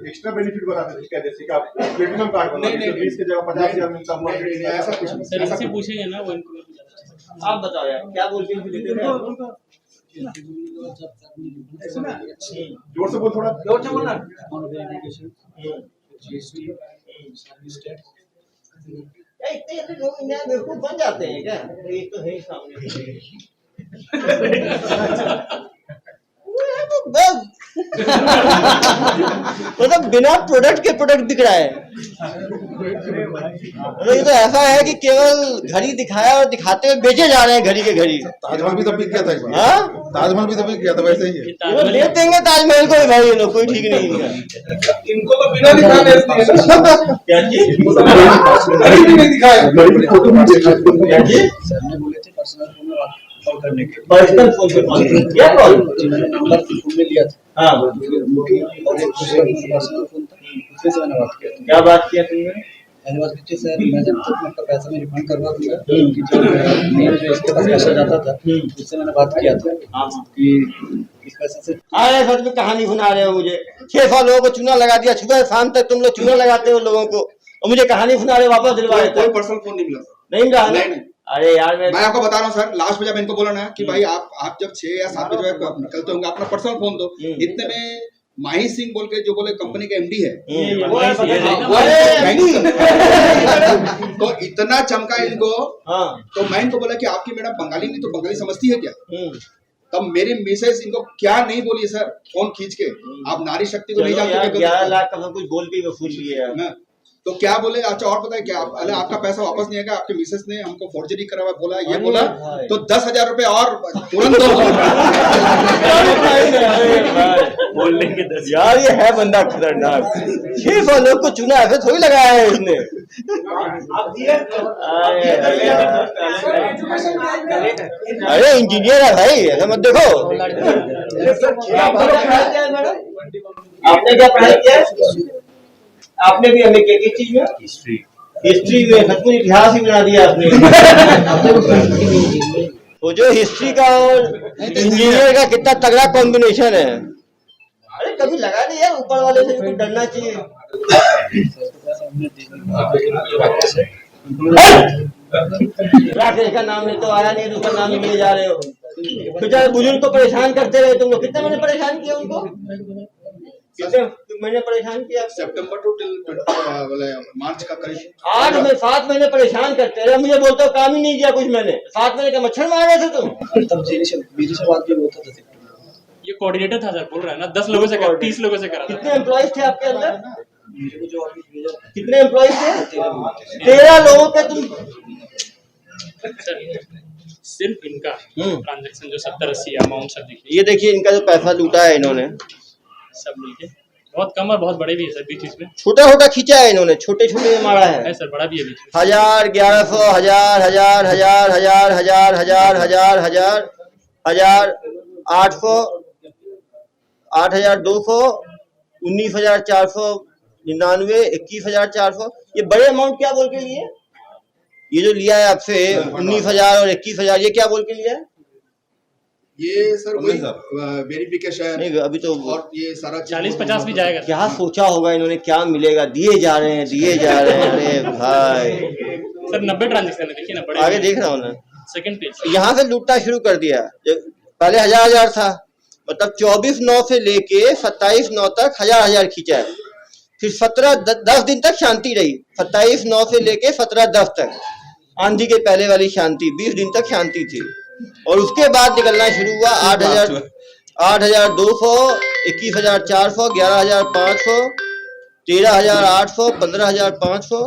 एक्स्ट्रा बेनिफिट बताते थे क्या? जैसे कि आप प्लेटिनम कार्ड बना नहीं, 20 की जगह 50,000 मिलता हुआ। नहीं, ऐसा कुछ नहीं। सर इनसे पूछेंगे ना, वो इनको आप बताओ यार क्या बोलते हैं देते थे? जोर से बोल, थोड़ा जोर से बोलना। इतने लोग इंडिया में खूब बन जाते हैं क्या? ये तो है ही सामने। मतलब बिना प्रोडक्ट के प्रोडक्ट दिख रहा है। ये तो ऐसा है कि केवल घड़ी दिखाया और दिखाते हुए बेचे जा रहे हैं घड़ी के घड़ी। ताजमहल भी तो बिक गया था एक बार। हाँ, ताजमहल भी तो बिक गया था, वैसे ही है। वो ले देंगे ताजमहल को भाई, ये लोग कोई ठीक नहीं इनका। इनको तो बिना दिखाने क्या चीज? घड़ी भी नहीं दिखाया। सर ने बोले थे पर्सनल फोन में कॉल करने के। पर्सनल फोन पे कॉल किया कॉल? जिन्होंने नंबर फोन में लिया था। हाँ, और एक दूसरा पर्सनल फोन था, उससे से मैंने बात किया था। क्या बात किया तुमने? मैंने बात की सर, मैं जब तक आपका पैसा मैं रिफंड करवा दूंगा, कि जो मेल जो इसके पास पैसा जाता था, उससे मैंने बात किया था कि इस पैसे से। अरे सच में कहानी सुना रहे हो मुझे। 600 लोगों को चूना लगा दिया, सुबह शाम तक तुम लोग चूना लगाते हो लोगों को, और मुझे कहानी सुना रहे हो, वापस दिलवा देते कोई हो। पर्सनल फोन नहीं मिला सर। नहीं मिला? नहीं। अरे यार मैं आपको बता रहा हूँ सर, लास्ट में जब इनको बोला ना कि भाई आप जब 6 या 7 बजे निकलते होंगे, अपना पर्सनल फोन दो। इतने में माही सिंह बोल के जो बोले कंपनी के एमडी है, तो इतना चमका इनको। तो मैं इनको बोला कि आपकी मैडम बंगाली नहीं तो बंगाली समझती है क्या? तब मेरी मिसेस इनको क्या नहीं बोली सर, फोन खींच के, आप नारी शक्ति को नहीं जानते। 11 लाख का कुछ बोल के वसूल लिए ना, तो क्या बोले? अच्छा और पता है क्या? अरे आपका पैसा वापस नहीं आएगा, आपके मिसेस ने हमको फोर्जरी करवा बोला, ये बोला तो 10,000 रुपए और तुरंत दो। बोलने के 10 यार, ये है बंदा खतरनाक। 600 लोग को चुना ऐसे थोड़ी लगाया है इसने। अरे इंजीनियर है भाई, ऐसा मत देखो। आपने क्या पढ़ाई किया? आपने भी हमें क्या चीज में? हिस्ट्री में सचमुच इतिहास ही बना दिया आपने। वो जो हिस्ट्री का और इंजीनियर का कितना तगड़ा कॉम्बिनेशन है। अरे कभी लगा नहीं यार, ऊपर वाले से कुछ डरना चाहिए। राकेश का नाम नहीं तो आया नहीं, दूसरा नाम लिए जा रहे हो। बेचारे बुजुर्ग को परेशान करते रहे तुम लोग। कितने महीने परेशान किया उनको? कितने महीने परेशान किया? सितंबर टू मार्च का करीब 7 महीने परेशान करते रहे। मुझे बोलते हो काम ही नहीं किया कुछ मैंने। 7 महीने का मच्छर मार रहे थे तुम। तब बीजी से बात भी होता था। ये कोऑर्डिनेटर था सर, बोल रहा है ना, 10 लोगों से करा, 30 लोगों से करा था। कितने एम्प्लॉइज थे आपके अंदर? जो ऑफिस भेजा कितने एम्प्लॉइज थे? 13 लोगों के तुम। सर सिर्फ इनका ट्रांजैक्शन जो 70-80 अमाउंट सब देखिए, ये देखिए इनका जो पैसा लूटा है इन्होंने, सब मिलके बहुत कम और बहुत बड़े भी है सर बीच में। छोटा छोटा खींचा है इन्होंने, छोटे छोटे मारा है सर, बड़ा भी है बीच में। 1000, 1100, 1000, 1000, 1000, 1000, 1000, 1000, 1000, 1000, 1000, 800, 8200, 19,499, 21,400। ये बड़े अमाउंट क्या बोल के लिए? ये जो लिया है आपसे 19,000 और 21,000, ये क्या बोल के लिया है? ये सर वही वेरिफिकेशन नहीं अभी तो, और ये सारा 40-50 भी जाएगा। क्या सोचा होगा इन्होंने, क्या मिलेगा? दिए जा रहे हैं, दिए जा रहे हैं। अरे भाई सर 90 ट्रांजैक्शन है, देखिए ना, बड़े आगे देख रहा हूँ ना। सेकंड पेज यहाँ से लूटना शुरू कर दिया। पहले 1000 था, मतलब 24/9 से लेके 27/9 तक 1000 खींचा है। फिर 10 दिन तक शांति रही, 27/9 से लेके 17/10 तक आंधी के पहले वाली शांति, 20 दिन तक शांति थी। और उसके बाद निकलना शुरू हुआ 8,200, 21,400, 11,500, 13,800, 15,500।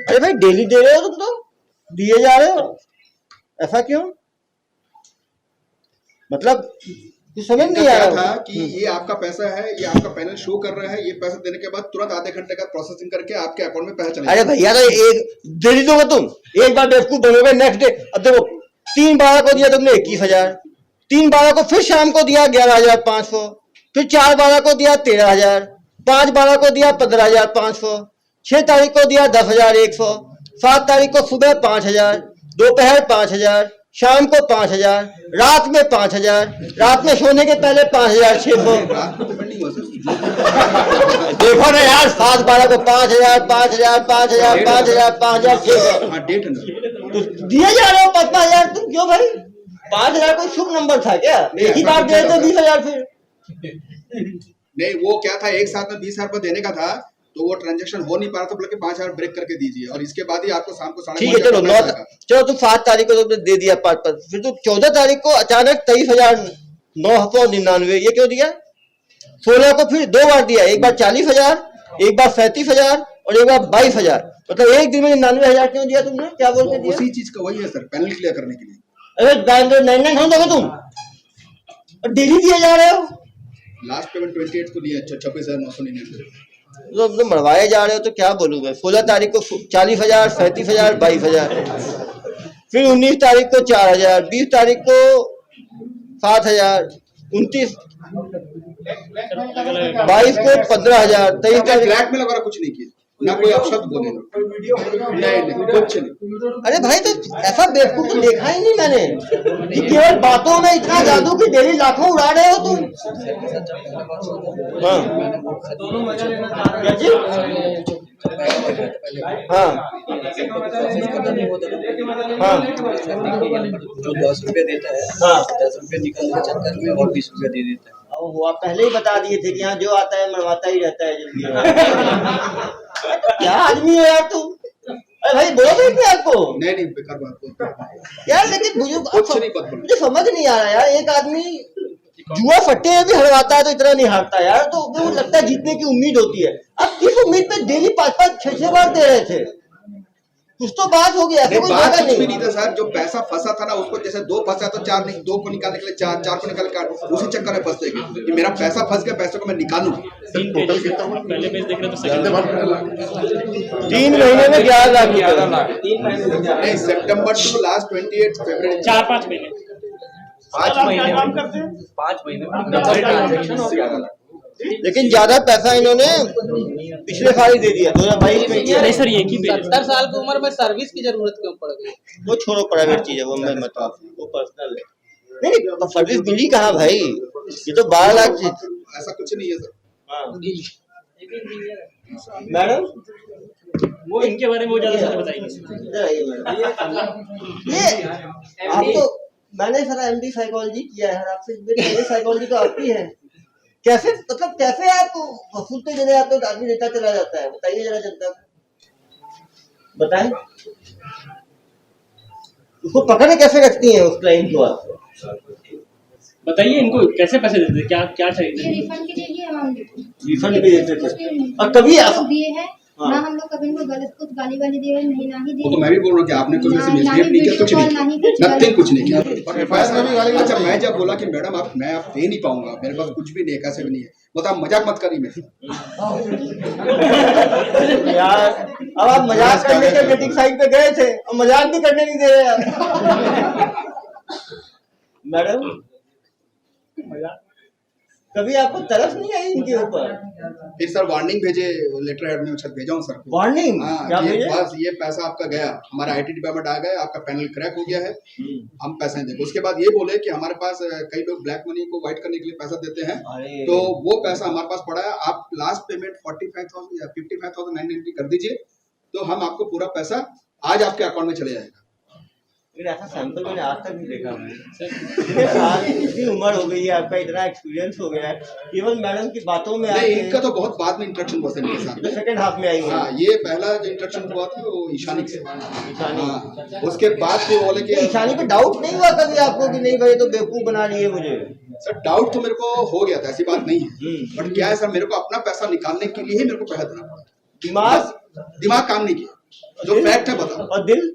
अरे भाई डेली दे रहे हो तुम तो, दिए जा रहे हो, ऐसा क्यों? मतलब कुछ समझ नहीं आ रहा था कि ये आपका पैसा है, ये आपका पैनल शो कर रहा है, ये पैसा देने के बाद तुरंत आधे घंटे का प्रोसेसिंग करके आपके अकाउंट में पैसा चलेगा। अरे भैया तो एक दे दोगे तुम, एक बार बेवकूफ बनोगे, नेक्स्ट डे। अब देखो 3/12 को दिया तुमने 21,000, 3/12 को फिर शाम को दिया 11,500, फिर 4/12 को दिया 13,000, 5/12 को दिया 15,500, 6 तारीख को दिया 10,100, 7 तारीख को सुबह 5,000, दोपहर 5,000, शाम को 5,000, रात में 5,000, रात में सोने के पहले 5,600। देखो ना यार, 7/12 को 5,000, 5,000, 5,000, 5,000, 5,600 तो दिए जा रहे हो 5,000। तुम क्यों भाई? 5,000 कोई शुभ नंबर था क्या? एक ही बार दे तो 20,000 फिर नहीं, वो क्या था, एक साथ में 20,000 रुपए देने का था, तो वो ट्रांजैक्शन हो नहीं पा रहा था, बोले कि 5,000 ब्रेक करके दीजिए और इसके बाद ही आपको शाम को 5:30 ठीक है। चलो तुम 7 तारीख को तुमने दे दिया 5, फिर तुम 14 तारीख को अचानक 23,999 ये क्यों दिया? 16 को फिर 2 बार दिया, एक बार 40,000, एक बार 37,000 और एक बार 22,000। मतलब एक दिन में 99,000 क्यों दिया तुमने? क्या बोल के दिया? उसी चीज का वही है सर, पैनल क्लियर करने के लिए। अरे 99 खरीद दोगे तुम और डेली दिए जा रहे हो। लास्ट पेमेंट 28 को दिया 26,999। तो तुम मरवाए जा रहे हो तो क्या बोलूं मैं। 16 तारीख को 40,000, 37,000, 22,000, फिर 19 तारीख को 4,000, 20 तारीख को 7,000, 29, 22 को 15,000, 23 तारीख। ब्लैकमेल वगैरह कुछ नहीं किया, ना कोई अपशब्द बोले, नहीं कुछ नहीं। अरे भाई तो ऐसा बेवकूफ तो देखा ही नहीं मैंने कि केवल बातों में इतना जादू कि डेली लाखों उड़ा रहे हो तुम। हाँ क्या जी? हाँ हाँ जो 10 रुपए देता है, हाँ 10 रुपए निकलने के चक्कर में और 20 रुपए दे देता है। वो आप पहले ही बता दिए थे कि यहाँ जो आता है मरवाता ही रहता है जल्दी। क्या आदमी हो यार तुम? अरे भाई बोलोगे क्या आपको? नहीं बेकार बात यार, लेकिन मुझे कुछ नहीं पता। मुझे समझ नहीं आ रहा यार। एक आदमी जुआ फट्टे में भी हरवाता है तो इतना नहीं हारता यार। तो मुझे लगता है जीतने की उम्मीद होती है। अब किस उम्मीद पे डेली 5-5, 6-6 बार दे रहे थे? कुछ तो बात होगी, ऐसे कोई बात जगह कुछ भी नहीं। नहीं था सर। जो पैसा फंसा था ना, उसको जैसे 2 फंसा तो 4 नहीं, 2 को निकालने के लिए 4, 4 को निकाल के उसी चक्कर में फंसते गए कि मेरा पैसा फंस गया, पैसे को मैं निकालूं। 3 पेज पहले पेज देख रहे तो सेकंड 3 महीने में 11 लाख नहीं, सितंबर टू लास्ट 28 फरवरी 4-5 महीने 5 महीने में 5 महीने में 90 ट्रांजैक्शन हो गया। लेकिन ज्यादा पैसा इन्होंने पिछले साल ही दे दिया 2022 में किया। नहीं सर, एक ही पे 70 साल की उम्र में सर्विस की जरूरत क्यों पड़ गई? वो छोड़ो, प्राइवेट चीज है वो, मैं मत वो पर्सनल है। नहीं तो सर्विस मिली कहाँ भाई, ये तो 12 लाख चीज। ऐसा कुछ नहीं है सर। हाँ मैडम, वो इनके बारे में वो ज्यादा सर बताएंगे। इधर आइए मैडम। ये आपको मैंने सर MD साइकोलॉजी किया है, आपसे मेरी साइकोलॉजी तो आपकी है। कैसे मतलब कैसे आप वसूलते चले जाते हो, आदमी देता चला जाता है, बताइए जरा जनता को बताएं। उसको पकड़े कैसे रखती हैं उस क्लाइंट को आप? बताइए इनको कैसे पैसे देते, क्या क्या ये चाहिए? रिफंड के लिए ही अमाउंट देते हैं। रिफंड भी देते थे और कभी दिए हैं हाँ। ना, हम लोग कभी इनको गलत कुछ गाली वाली दिए नहीं, ना ही वो तो दिए। मैं भी बोल रहा हूँ कि आपने कोई वैसे मिसबिहेव नहीं किया, कुछ नहीं किया, नथिंग कुछ नहीं किया। पर पैसा अच्छा, मैं जब बोला कि मैडम आप मैं आप दे नहीं पाऊंगा, मेरे पास कुछ भी नहीं है, कैसे भी नहीं है, बता मजाक मत करिए मेरे यार। अब आप मजाक करने के डेटिंग साइट पे गए थे और मजाक भी करने नहीं दे रहे आप मैडम। कभी आपको तरस नहीं आई इनके ऊपर? फिर सर वार्निंग भेजे, लेटर हेड में छत भेजा हूँ सर को। वार्निंग क्या हाँ, ये भेजे? बस ये पैसा आपका गया, हमारा IT डिपार्टमेंट आ गया, आपका पैनल क्रैक हो गया है, हम पैसे नहीं देंगे। उसके बाद ये बोले कि हमारे पास कई लोग ब्लैक मनी को व्हाइट करने के लिए पैसा देते हैं, अरे तो वो पैसा हमारे पास पड़ा है, आप लास्ट पेमेंट 45,000 या 55,990 कर दीजिए, तो हम आपको पूरा पैसा आज आपके अकाउंट में चले जाएगा। लेकिन ऐसा सैंपल मैंने आज तक नहीं देखा इतने साल, इतनी उम्र हो गई है, आपका इतना एक्सपीरियंस हो गया है, केवल मैडम की बातों में नहीं, आके इनका तो बहुत बाद में इंट्रैक्शन हुआ सर इनके साथ। सेकंड हाफ में आई है। हाँ, ये पहला जो इंट्रैक्शन हुआ था वो ईशानी से। ईशानी। हाँ, उसके बाद फिर बोले कि ईशानी पे डाउट नहीं हुआ कभी आपको कि नहीं भाई तो बेवकूफ बना लिए मुझे? सर डाउट तो मेरे को हो गया था, ऐसी बात नहीं है, बट क्या है सर, मेरे को अपना पैसा निकालने के लिए ही मेरे को पैसा देना पड़ा। दिमाग काम नहीं किया, जो फैक्ट है बताओ। और दिल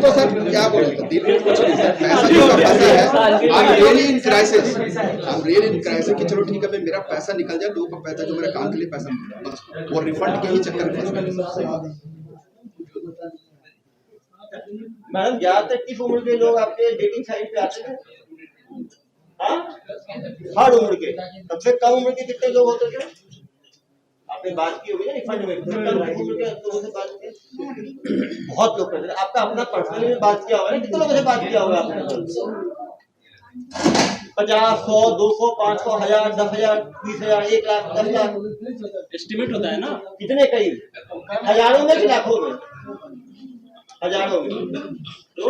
तो सर क्या बोले, दिल कुछ नहीं सर, पैसा जो पैसा है, I'm really in crisis, I'm really in crisis कि चलो ठीक है भाई मेरा पैसा निकल जाए, लोगों का पैसा जो मेरे काम के लिए पैसा मिल जाए, बस वो रिफंड के ही चक्कर में फंस गए। मैडम ज्यादातर किस उम्र के लोग आपके डेटिंग साइट पे आते थे? हाँ? हर उम्र के? सबसे कम उम्र के कितने लोग होते थे? आपने बात की होगी ना रिफंड में, कम उम्र के लोगों से बात की? बहुत लोग करते थे। आपका अपना पर्सनली में बात किया होगा ना, कितने लोगों से बात किया होगा आपने? 50, 100, 200, 500, 1000, 10,000, 20,000, 1 लाख, 10 लाख एस्टिमेट होता है ना। कितने? करीब हजारों में कि लाखों में? हजारों में, तो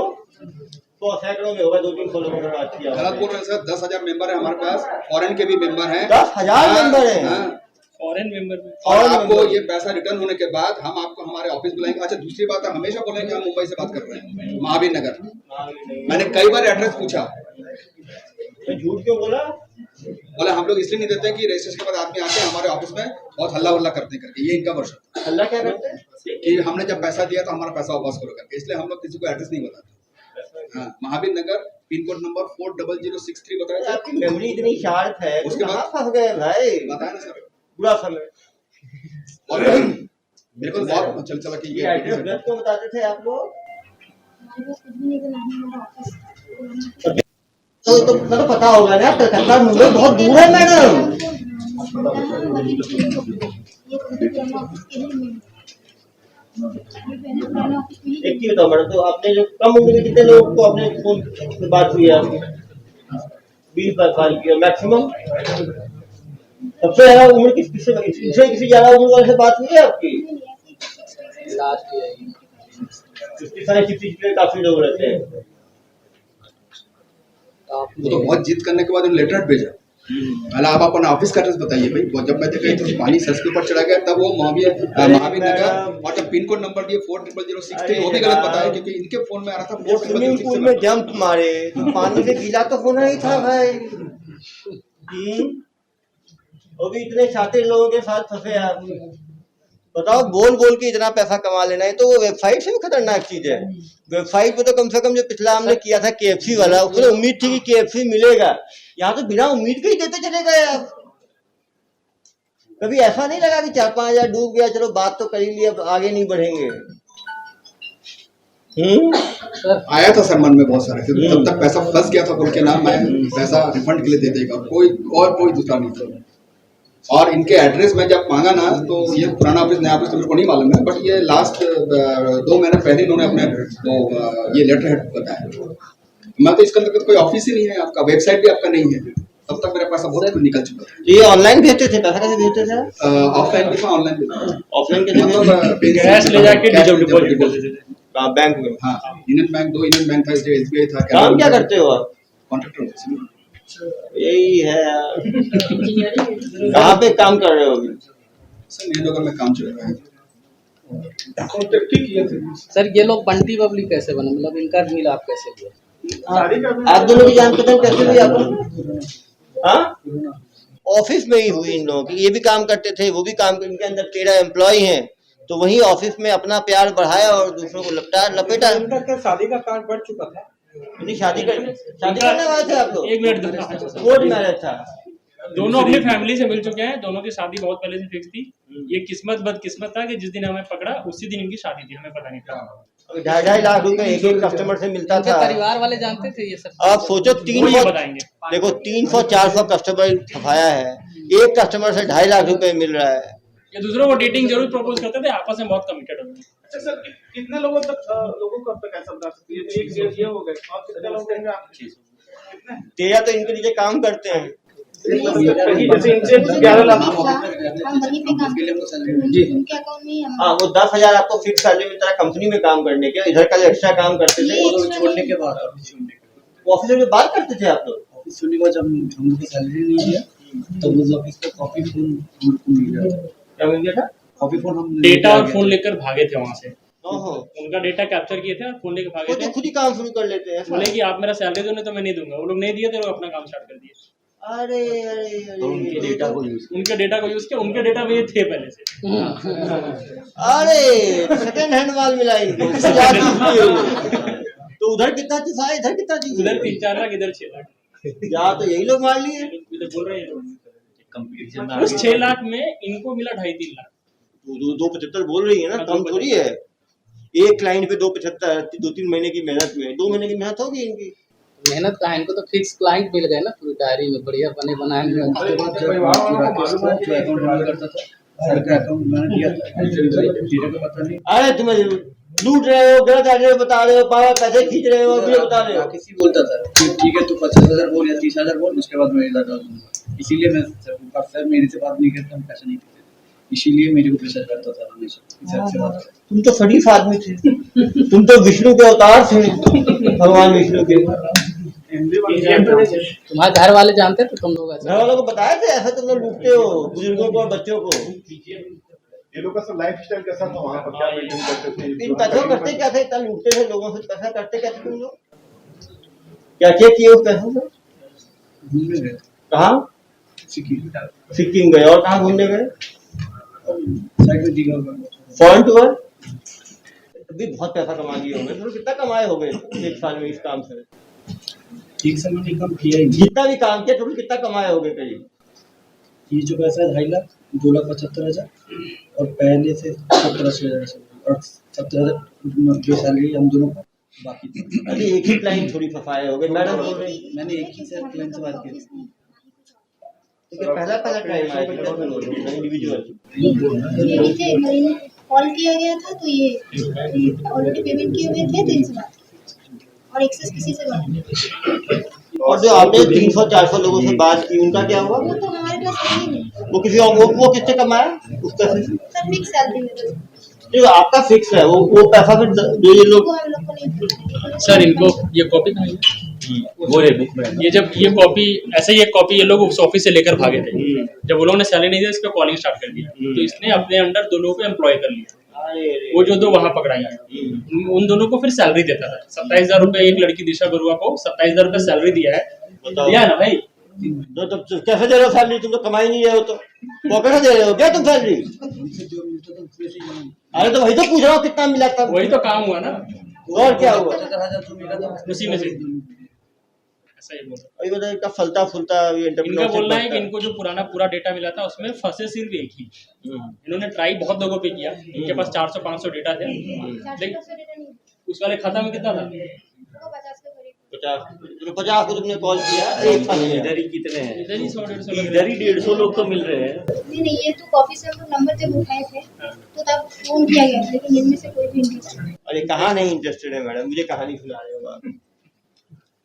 100 सैकड़ों में होगा, 2-300 लोगों से बात किया। गलत बोल रहे हैं सर, 10,000 मेंबर है हमारे पास, फॉरेन के भी मेंबर हैं, 10,000 मेंबर हैं। फॉरेन मेंबर में और आपको ये पैसा रिटर्न होने के बाद हम आपको हमारे ऑफिस बुलाएंगे। अच्छा दूसरी बात है, हमेशा बोलें कि हम मुंबई से बात कर रहे हैं, महावीर नगर। मैंने कई बार एड्रेस पूछा, तो झूठ क्यों बोला? बोले हम लोग इसलिए नहीं देते हैं कि रजिस्ट्रेशन के बाद आदमी आते हैं हमारे ऑफिस में बहुत हल्ला वल्ला करते करके, ये इनका वर्षन अल्लाह क्या करते हैं कि हमने जब पैसा दिया तो हमारा पैसा वापस करो करके, इसलिए हम लोग किसी को एड्रेस नहीं बताते। हाँ, महावीर नगर, पिन कोड नंबर 40063 बताया था। आपकी मेमोरी इतनी शार्प है, उसके कहाँ बाद फंस गए भाई? बताया ना सर, बुरा समय। और मेरे को बहुत चल चला कि ये एड्रेस गलत क्यों बताते थे आप लोग? हमारे पास कुछ भी नहीं करना है, हमारा ऑफिस तो पता होगा ना, कलकत्ता मुंबई बहुत दूर है मैडम। एक चीज बताओ मैडम, तो आपने जो कम उम्र के कितने लोगों को आपने फोन पे बात हुई है आपकी? 20 साल की मैक्सिमम? सबसे ज्यादा उम्र किसी ज्यादा उम्र वाले से बात हुई है आपकी? लास्ट ईयर 55-60 काफी लोग रहते हैं। वो तो बहुत जिद करने के बाद लेटर भेजा। पहले आप अपना ऑफिस का एड्रेस बताइए भाई, जब मैं देखा तो पानी सर के ऊपर चढ़ा गया, तब वो महावीर नगर और जब पिन कोड नंबर दिए 400063 वो भी गलत बताया, क्योंकि इनके फोन में आ रहा था स्विमिंग पूल में जंप मारे तो पानी से गीला तो होना ही था भाई। वो भी इतने शातिर लोगों के साथ फंसे आप। बताओ, बोल बोल के इतना पैसा कमा लेना है, तो वो वेबसाइट से भी खतरनाक चीज है। वेबसाइट पे तो कम से कम जो पिछला हमने किया था KFC वाला, उसमें उम्मीद थी कि KFC मिलेगा, यहाँ तो बिना उम्मीद के ही देते चले गए आप। कभी ऐसा नहीं लगा कि 4-5 हजार डूब गया, चलो बात तो कर ही ली, अब आगे नहीं बढ़ेंगे? आया था सर मन में बहुत सारे, क्योंकि तब तक पैसा फंस गया था बोल के ना, मैं पैसा रिफंड के लिए दे देगा, कोई दूसरा नहीं था। और इनके एड्रेस में जब मांगा ना तो ये पुराना ऑफिस नया ऑफिस तो मेरे को नहीं मालूम है, बट ये लास्ट 2 महीने पहले इन्होंने अपने ये लेटर हेड बताया। मैं तो इसके अंदर कोई ऑफिस ही नहीं है, आपका वेबसाइट भी आपका नहीं है, तब तक मेरे पास बहुत कुछ निकल चुका है। तो ये ऑनलाइन भेजते थे, पैसा कैसे भेजते थे? ऑफलाइन भी था, ऑनलाइन भी था। ऑफलाइन कैसे भेजते कैश ले जाके डिपॉजिट कर देते थे। थे? बैंक में। हाँ, यूनियन बैंक, 2 यूनियन बैंक था, SBI था। काम क्या करते हो आप? कॉन्ट्रैक्टर। यही है यार। कहाँ पे काम कर रहे हो अभी? सर मेरे नगर में काम चल रहा है। सर ये लोग बंटी पब्लिक कैसे बने, मतलब इनका मिला आप कैसे हुआ? आप दोनों की जान पहचान कैसे हुई आपको? हाँ, ऑफिस में ही हुई इन लोगों की। ये भी काम करते थे, वो भी काम, इनके अंदर 13 एम्प्लॉय हैं, तो वही ऑफिस में अपना प्यार बढ़ाया और दूसरों को लपेटा। इनका क्या शादी का कार्ड बढ़ चुका था? नहीं, शादी करने वाले थे आप लोग? एक मिनट, कोर्ट मैरिज था। दोनों अपनी फैमिली से मिल चुके हैं, दोनों की शादी बहुत पहले से फिक्स थी। ये किस्मत बदकिस्मत था कि जिस दिन हमें पकड़ा उसी दिन इनकी शादी थी, हमें पता नहीं था। 2.5 लाख रुपए एक कस्टमर से मिलता था। परिवार वाले जानते थे ये सब? आप सोचो, वो ये बताएंगे। देखो 300-400 कस्टमर छपाया है, एक कस्टमर से 2.5 लाख रुपए मिल रहा है। ये दूसरों को डेटिंग जरूर प्रपोज करते थे, आपस में बहुत कमिटेड होते थे। अच्छा सर, कितने लोगों को अब तक ऐसा बता सकते हैं? एक डेढ़ ये हो गए, और कितने लोग होंगे आपके? कितने? 13 तो इनके नीचे काम करते हैं। जैसे इनसे 11 लाख हम वहीं पे काम जी उनके अकाउंट में ही हम हाँ, वो 10,000 आपको फिक्स सैलरी मिलता है कंपनी में काम करने के, इधर का जो एक्स्ट्रा काम करते थे ये छोड़ने के बाद ऑफिस में बात करते थे आप लोग। ऑफिस छोड़ने के बाद जब हम लोग को सैलरी नहीं दिया तो उस ऑफिस पे कॉपी फोन हमको मिल गया। क्या मिल गया था? कॉपी फोन हम डेटा और फोन लेकर भागे थे वहां से। ओहो, उनका डेटा कैप्चर किए थे और फोन लेकर भागे वो तो थे। खुद ही काम शुरू कर लेते हैं। बोले कि आप मेरा सैलरी दो, नहीं तो मैं नहीं दूंगा। वो लोग नहीं दिए थे, लोग अपना काम स्टार्ट कर दिए। अरे अरे अरे, उनके डेटा को उनके डेटा को यूज किया, उनके डेटा में ये थे पहले से। अरे सेकंड हैंड माल मिला इनको। तो उधर कितना चीज आया, इधर कितना चीज? उधर 3-4 लाख, इधर 6 लाख। या तो यही लोग मार लिए। इधर बोल रहे हैं कंपटीशन में उस 6 लाख में इनको मिला 2.5-3 लाख। 2.75 बोल रही है ना, कम थोड़ी है। एक क्लाइंट पे 2.75, 2-3 महीने की मेहनत में 2 महीने की मेहनत होगी इनकी। मेहनत का है, इनको तो फिक्स क्लाइंट मिल गए ना पूरी डायरी में, बढ़िया बने बनाए हुए। उसके बाद जो अकाउंट हैंडल करता था, सर का अकाउंट मैंने दिया था, जीरो का पता नहीं। अरे तुम लूट रहे हो, गलत एड्रेस बता रहे हो, पावा पैसे खींच रहे हो, ये बता रहे हो। किसी बोलता था कि ठीक है तू 50,000 बोल या 30,000 बोल, उसके बाद मैं लगा दूंगा। इसीलिए मैं सर मेरे से बात नहीं करता, हम पैसे नहीं देते, इसीलिए मेरे को प्रेशर करता था हमेशा सर से बात। तुम तो शरीफ आदमी थे, तुम तो विष्णु के अवतार थे, भगवान विष्णु के। तुम्हारे घर वाले जानते थे तुम लोग? घर वालों को बताया थे ऐसा तुम लोग लूटते हो बुजुर्गों को और बच्चों को? ये लोग का सब लाइफ स्टाइल कैसा था वहाँ पर, क्या मेंटेन करते थे? इन पैसों करते क्या थे, इतना लूटते थे लोगों से, पैसा करते क्या थे तुम लोग? क्या क्या किए उस पैसों से? घूमने गए कहाँ? सिक्किम गए। और कहाँ घूमने गए? साइड में दिखा होगा फॉरेन टूर। अभी बहुत पैसा कमा लिए होंगे, तुम कितना कमाए होंगे एक साल में इस काम से? ठीक से मैंने काम किया ही नहीं। जितना भी काम किया तुम कितना कमाए होगे करीब? ये जो पैसा है 2.5 लाख, 2,75,000 और पहले से 17,000 और 17,000 जो सैलरी हम दोनों को बाकी थी। अरे एक ही क्लाइंट थोड़ी फंसाए होगे, मैडम बोल रही। मैंने एक ही सर क्लाइंट से बात की थी। तो पहला टाइम आया इंडिविजुअल ये थे, महीने कॉल किया गया था तो ये ऑलरेडी पेमेंट किए हुए थे तो इनसे बात की और एक्सेस किसी से बात नहीं। और जो आपने 300-400 लोगों से बात की उनका क्या हुआ? वो तो हमारे पास है ही नहीं। वो किसी और वो किससे कमाया उस पैसे से? सर फिक्स सैलरी में तो जो आपका फिक्स है वो पैसा फिर जो ये लोग। वो हम लोग को नहीं। सर इनको ये कॉपी कहाँ है? वो रे बुक में ये जब ये कॉपी ऐसे ही एक कॉपी ये लोग उस ऑफिस से लेकर भागे थे। जब वो लोगों ने सैलरी नहीं दिया, इस पे कॉलिंग स्टार्ट कर दिया, तो इसने अपने अंडर 2 लोगों को एम्प्लॉय कर लिया। वो जो 2 वहां पकड़ाई है, उन दोनों को फिर सैलरी देता था। 27,000 रुपए एक लड़की दिशा बरुआ को 27,000 रुपए सैलरी दिया है। दिया है ना भाई? तो कैसे दे रहे हो सैलरी? तुम तो कमाई नहीं रहे हो, तो पॉकेट से दे रहे हो क्या तुम सैलरी? अरे तो वही तो पूछ रहा हूँ कितना मिला था? वही तो काम हुआ ना, और क्या हुआ? 75,000 तो मिला था उसी में से ऐसा ही बोला। अभी बताइए इतना फलता फुलता इनका बोलना है कि इनको जो पुराना पूरा डेटा मिला था उसमें फंसे सिर्फ एक ही। इन्होंने ट्राई बहुत लोगों पे किया, इनके पास 400-500 डेटा थे, लेकिन उस वाले खाता में कितना था? 50 के करीब 50 को तुमने कॉल किया, एक फंस गया। इधर ही कितने हैं? इधर ही 100-150 लग इधर ही 150 लोग तो मिल रहे हैं। नहीं नहीं, ये तो कॉफी से हम लोग नंबर जब उठाए थे तो तब फोन किया गया था, लेकिन इनमें से कोई भी इंटरेस्ट नहीं। अरे कहाँ नहीं इंटरेस्टेड है मैडम, मुझे कहानी सुना रहे हो आप।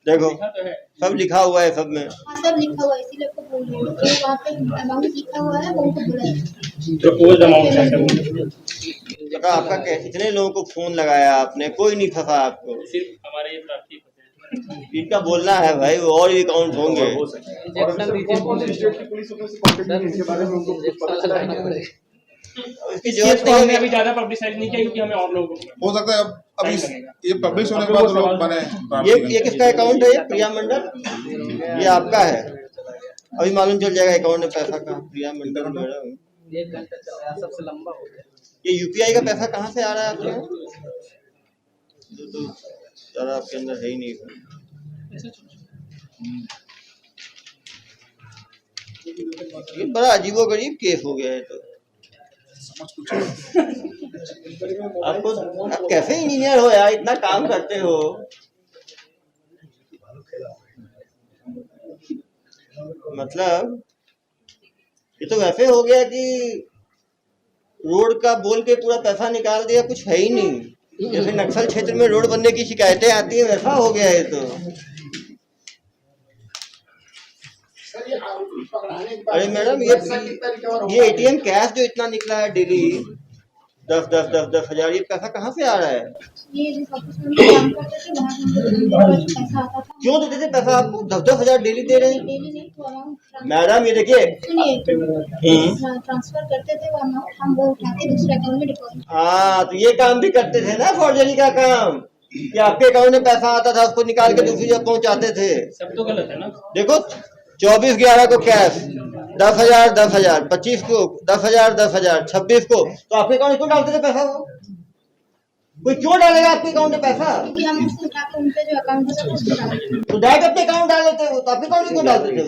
देखो तो है। सब लिखा हुआ है सब में। हाँ सब लिखा हुआ है, इसीलिए आपको बोल रही हूँ कि वहाँ पे अमाउंट लिखा हुआ है, वो उनको बोला है। प्रपोज्ड अमाउंट है। लगा आपका कितने लोगों को फोन लगाया आपने, कोई नहीं फंसा आपको। सिर्फ हमारे ये प्रार्थी फंसे हैं। इनका बोलना है भाई, वो और भी अकाउंट होंगे। और कौन से स्टेट की पुलिस से कांटेक्ट की इसके बारे में उनको कुछ पता चला है क्या? इसकी इस जरूरत केस को हमने नहीं अभी ज्यादा पब्लिसाइज नहीं किया क्योंकि हमें और लोग हो सकता है अब इस ये पब्लिश होने के बाद वो लोग बने। ये किसका अकाउंट है? ये प्रिया मंडल, ये आपका है। अभी मालूम चल जाएगा अकाउंट में पैसा कहाँ। प्रिया मंडल मैडम, 1 घंटा चला, सबसे लंबा हो गया। ये यूपीआई का पैसा कहाँ से आ रहा है आपके यहाँ? तो ज़्यादा आपके अंदर है ही नहीं। ये बड़ा अजीबोगरीब केस हो गया है। तो आपको, आप कैसे इंजीनियर हो यार, इतना काम करते हो। मतलब ये तो वैसे हो गया कि रोड का बोल के पूरा पैसा निकाल दिया, कुछ है ही नहीं। जैसे नक्सल क्षेत्र में रोड बनने की शिकायतें आती है, वैसा हो गया है। तो अरे मैडम, ये एटीएम कैश जो इतना निकला है डेली 10 हजार, ये पैसा कहाँ से आ रहा है? ये जिस ऑफिस में हम काम करते थे वहाँ हमको पैसा आता था। क्यों देते थे पैसा आपको? 10 हजार डेली दे रहे हैं डेली नहीं तो अमाउंट। मैडम। ये देखिए, सुनिए, ट्रांसफर करते थे वो अमाउंट, हम वो उठा के दूसरे अकाउंट में डिपॉजिट। हाँ, तो ये काम भी करते थे ना, फॉर्जरी का काम, कि आपके अकाउंट में पैसा आता था, उसको निकाल के दूसरी जगह पहुंचाते थे। सब तो गलत है ना। देखो 24/11 को कैश 10,000 10,000, 25 को 10,000 10,000, 26 को, तो आपके अकाउंट में क्यों डालते थे पैसा? वो कोई क्यों डालेगा आपके अकाउंट में पैसा? क्योंकि हम उसको उठा के उनके जो अकाउंट है उसको डाल देते थे। तो डायरेक्ट अपने अकाउंट डाल देते हो, तो आपके अकाउंट में क्यों डालते थे?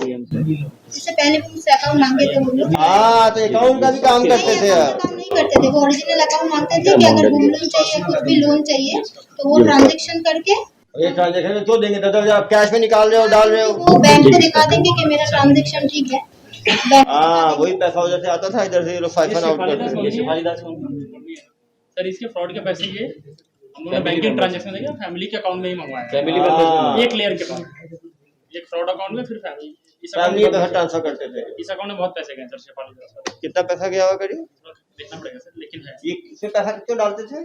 इससे पहले भी मुझसे अकाउंट मांगे थे वो लोग। हाँ, तो अकाउंट का भी काम करते थे नहीं, आप। काम नहीं करते थे, वो ओरिजिनल अकाउंट मांगते थे कि अगर होम लोन चाहिए, कुछ भी लोन चाहिए तो वो ट्रांजेक्शन करके ये ट्रांजेक्शन क्यों देंगे? 10,000 आप कैश में निकाल रहे हो, डाल रहे हो। वो बैंक को दिखा देंगे कि मेरा ट्रांजेक्शन ठीक है। हाँ, वही पैसा उधर से आता था, इधर से ये लोग साइफन आउट करते थे। सर इसके फ्रॉड के पैसे ये हम लोगों ने बैंकिंग ट्रांजैक्शन देखा फैमिली के अकाउंट में ही मंगवाया है। फैमिली का पैसा एक लेयर के बाद एक फ्रॉड अकाउंट में, फिर फैमिली। इस फैमिली में पैसा अकाउंट ट्रांसफर करते थे। इस अकाउंट में बहुत पैसे गए सर शेफाली का। कितना पैसा गया होगा करीब? देखना पड़ेगा सर, लेकिन है ये इसमें पैसा क्यों डालते थे?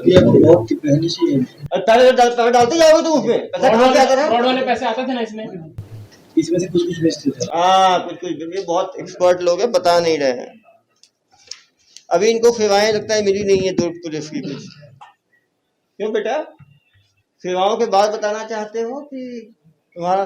ये बहुत पहले से पहले पैसा डालते जाओगे तो उसमें पैसा कहाँ से आता था? फ्रॉड वाले पैसे आते थे ना इसमें इसमें से कुछ बेचते थे। हाँ, कुछ ये बहुत एक्सपर्ट लोग हैं, बता नहीं रहे हैं। अभी इनको सेवाएं लगता है मिली नहीं है दुर्ग पुलिस की कुछ। क्यों बेटा, सेवाओं के बाद बताना चाहते हो कि तुम्हारा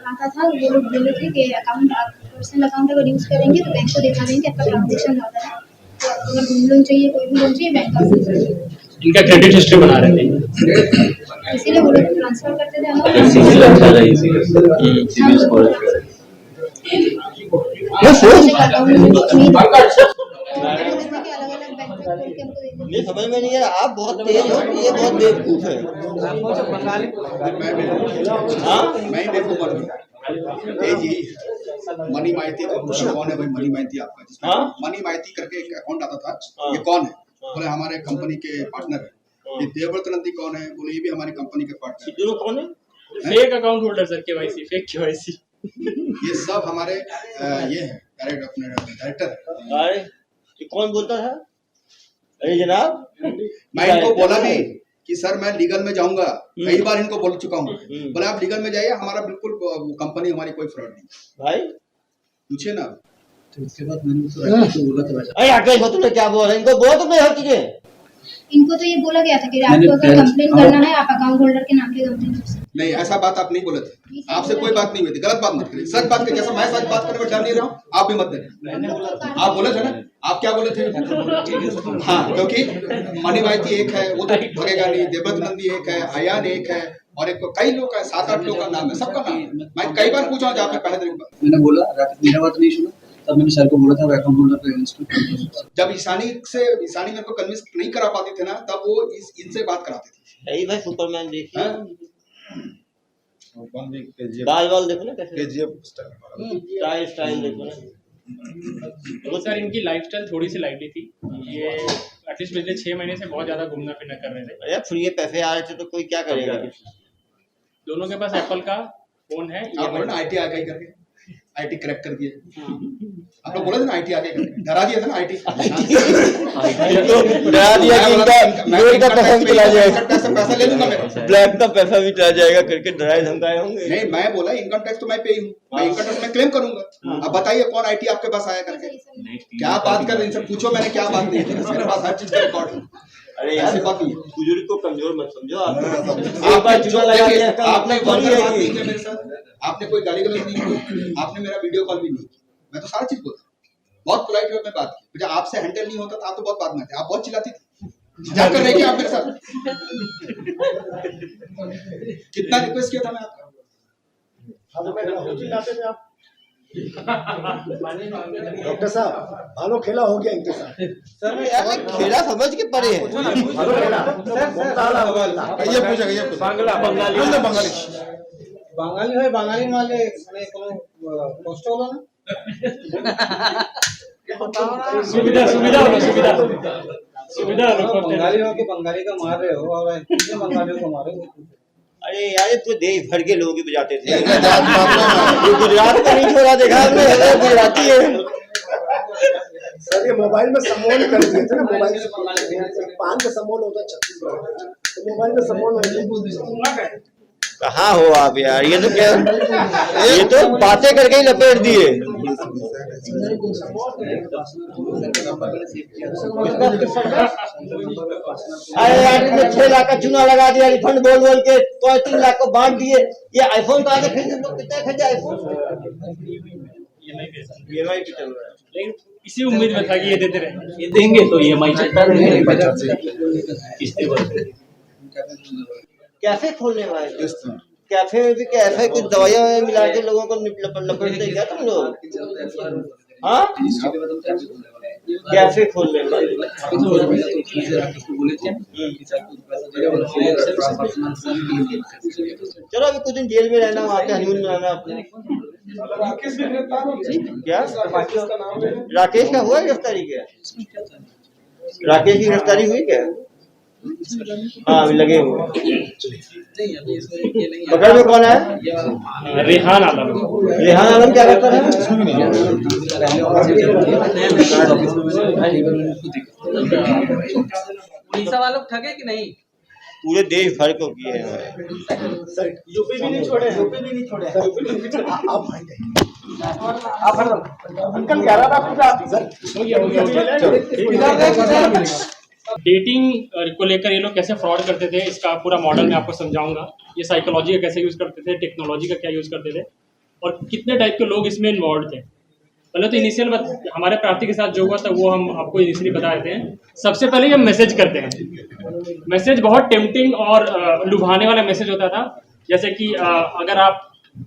आता था, वो लोग बोले थे कि अकाउंट आप पर्सनल अकाउंट अगर यूज करेंगे तो बैंक को दिखा देंगे आपका ट्रांजेक्शन ज्यादा है, तो अगर होम लोन चाहिए, कोई भी लोन चाहिए, बैंक का इनका क्रेडिट हिस्ट्री बना रहे थे, इसीलिए वो लोग ट्रांसफर करते थे सिविल अच्छा है, सिविल स्कोर अच्छा ये समझ में नहीं है। आप बहुत तेज हो, ये बहुत बेवकूफ है। मैं बेवकूफ हूँ। तेज यही है। मनी माइती का पूछा कौन है भाई? मनी माइती आपका जिसमें मनी माइती करके एक अकाउंट आता था, ये कौन है? बोले हमारे कंपनी के पार्टनर है। ये देवव्रत नंदी कौन है? बोले ये भी हमारी कंपनी के पार्टनर है। दोनों कौन है? Fake account holder sir, KYC fake KYC. ये सब हमारे ये है डायरेक्टर। अरे ये कौन बोलता था? अरे जनाब, मैं इनको बोला भी कि सर मैं लीगल में जाऊंगा, कई बार इनको बोल चुका हूँ। बोले आप लीगल में जाइए, हमारा बिल्कुल कंपनी हमारी कोई फ्रॉड नहीं। भाई पूछे ना। तो उसके बाद मैंने उसको बोला था अरे आकाश भाई, तुमने क्या बोला? इनको बोल तुमने हर चीजें। इनको तो ये बोला गया था कि आपको अगर कंप्लेन करना है आप अकाउंट होल्डर के नाम पे कंप्लेन कर सकते हैं। नहीं, ऐसा बात आप नहीं बोले थे। आपसे कोई बात नहीं हुई थी, गलत बात मत करिए, सच बात करिए। जैसा मैं सच बात करने में डर नहीं रहा हूँ, आप भी मत डरिए। आप बोले थे ना, आप क्या बोले थे? हाँ, क्योंकि मनी माइती एक है, वो तो भगेगा नहीं। देवव्रत नंदी एक है, अयान एक है, और एक कई लोग है, 7-8 लोग का नाम है, सबका नाम है। मैं कई बार पूछा हूँ, आपने पहले दिन मैंने बोला मेरा बात नहीं सुना, तब मैंने सर को बोला था अकाउंट होल्डर को इंस्टॉल कर दो। जब ईशानी मेरे को कन्विंस नहीं करा पाते थे ना, तब वो इनसे बात कराते थे। यही भाई सुपरमैन देखिए, हाँ? बाल बाल देखो ना कैसे, केजीएफ स्टाइल स्टाइल देखो ना। तो सर इनकी लाइफस्टाइल थोड़ी सी लाइवली थी, ये एटलीस्ट पिछले 6 महीने से बहुत ज़्यादा घूमना फिरना कर रहे थे। अरे फ्री पैसे आ रहे थे तो कोई क्या करेगा। दोनों के पास एप्पल का फोन है, आप बोलो ना आईटी आ गई करके, आईटी क्रैक कर दिए। आप लोग बोले थे ना आईटी आ गई करके, डरा दिया था ना आईटी। तो डरा दिया कि इनका गोल्ड का पैसा भी चला जाएगा, पैसा ले लूंगा मेरा, ब्लैक का पैसा भी चला जाएगा करके डराए धमकाए होंगे। नहीं मैं बोला इनकम टैक्स तो मैं पे हूँ, मैं इनकम टैक्स में क्लेम करूंगा। अब बताइए कौन आईटी आपके पास आया करके, क्या बात कर रहे हैं, इनसे पूछो मैंने क्या बात नहीं की, मेरे पास हर चीज का रिकॉर्ड है। अरे ऐसी बात नहीं है। बुजुर्ग को कमजोर मत समझो आप। आपने बार चूना लगा दिया इसका आपने मतलब थोड़ी है कि मेरे साथ, आपने कोई गाली गलौज नहीं की, आपने मेरा वीडियो कॉल भी नहीं किया, मैं तो सारा चीज बोलता, बहुत पोलाइट वे में बात की। जब आपसे हैंडल नहीं होता था, आप तो बहुत बात में थे, आप बहुत चिल्लाती थी, मजाक कर रहे हैं क्या आप मेरे साथ? कितना रिक्वेस्ट किया था मैं आपका, डॉक्टर साहब भालो खेला हो गया इनके साथ। सर यार खेला समझ के पड़े हैं। ये पूछा ये बंगाली বাঙালি হয় বাঙালি নলে মানে কোনো কষ্ট হলো না सुविधा सुविधा होगा, सुविधा सुविधा होगा। बंगाली हो के बंगाली का मार रहे हो और कितने बंगालियों को मारे हो। अरे यार ये तो देश भर के लोग ही बजाते थे, ये गुजरात का नहीं छोड़ा, देखा हमने, गुजराती है। सर ये मोबाइल में समोल कर दिए थे ना, मोबाइल से पान का समोल होता है छत्तीसगढ़, तो मोबाइल में समोल होता है। कहाँ हो आप यार, ये तो क्या, ये तो बातें करके ही लपेट दिए। अरे यार 6 लाख का चूना लगा दिया रिफंड बोल बोल के, तो 3 लाख को बांट दिए। ये आईफोन कहाँ से खरीदे, लोग कितने खरीदे आईफोन, EMI पे चल रहा है। लेकिन इसी उम्मीद में था कि ये देते रहे, ये देंगे तो EMI चलता रहेगा, किस्तें भरते। कैफे खोलने वाले, कैफे में भी कैफे कुछ दवाइयाँ मिला के लोगों को लपेटते क्या तुम लोग, हाँ कैफे खोलने वाले। चलो अभी कुछ दिन जेल में रहना, वहाँ पे हनीमून मनाना अपने। क्या राकेश का हुआ गिरफ्तारी, क्या राकेश की गिरफ्तारी हुई क्या? हाँ अभी लगे हुए। पकड़ में कौन है? रेहान आलम। रेहान आलम क्या करता है? उड़ीसा वालों को ठगे कि नहीं? पूरे देश भर को किए हैं। सर यूपी भी नहीं छोड़े, यूपी भी नहीं छोड़े। आप अंकल 11 लाख सर डेटिंग को लेकर ये लोग कैसे फ्रॉड करते थे, इसका पूरा मॉडल मैं आपको समझाऊंगा। ये साइकोलॉजी का कैसे यूज़ करते थे, टेक्नोलॉजी का क्या यूज़ करते थे, और कितने टाइप के लोग इसमें इन्वॉल्व थे। पहले तो इनिशियल हमारे प्रार्थी के साथ जो हुआ था वो हम आपको इनिशियली बता देते हैं। सबसे पहले ये मैसेज करते हैं, मैसेज बहुत टेम्पटिंग और लुभाने वाला मैसेज होता था। जैसे कि अगर आप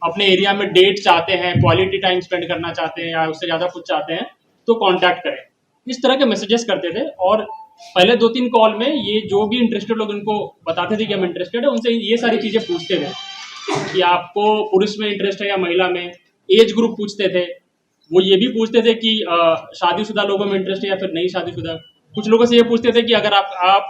अपने एरिया में डेट चाहते हैं, क्वालिटी टाइम स्पेंड करना चाहते हैं, या उससे ज़्यादा कुछ चाहते हैं तो कॉन्टैक्ट करें, इस तरह के मैसेजेस करते थे। और पहले 2-3 कॉल में ये जो भी इंटरेस्टेड लोग इनको बताते थे कि हम इंटरेस्टेड है, उनसे ये सारी चीज़ें पूछते थे कि आपको पुरुष में इंटरेस्ट है या महिला में, एज ग्रुप पूछते थे। वो ये भी पूछते थे कि शादीशुदा लोगों में इंटरेस्ट है या फिर नहीं शादीशुदा। कुछ लोगों से ये पूछते थे कि अगर आप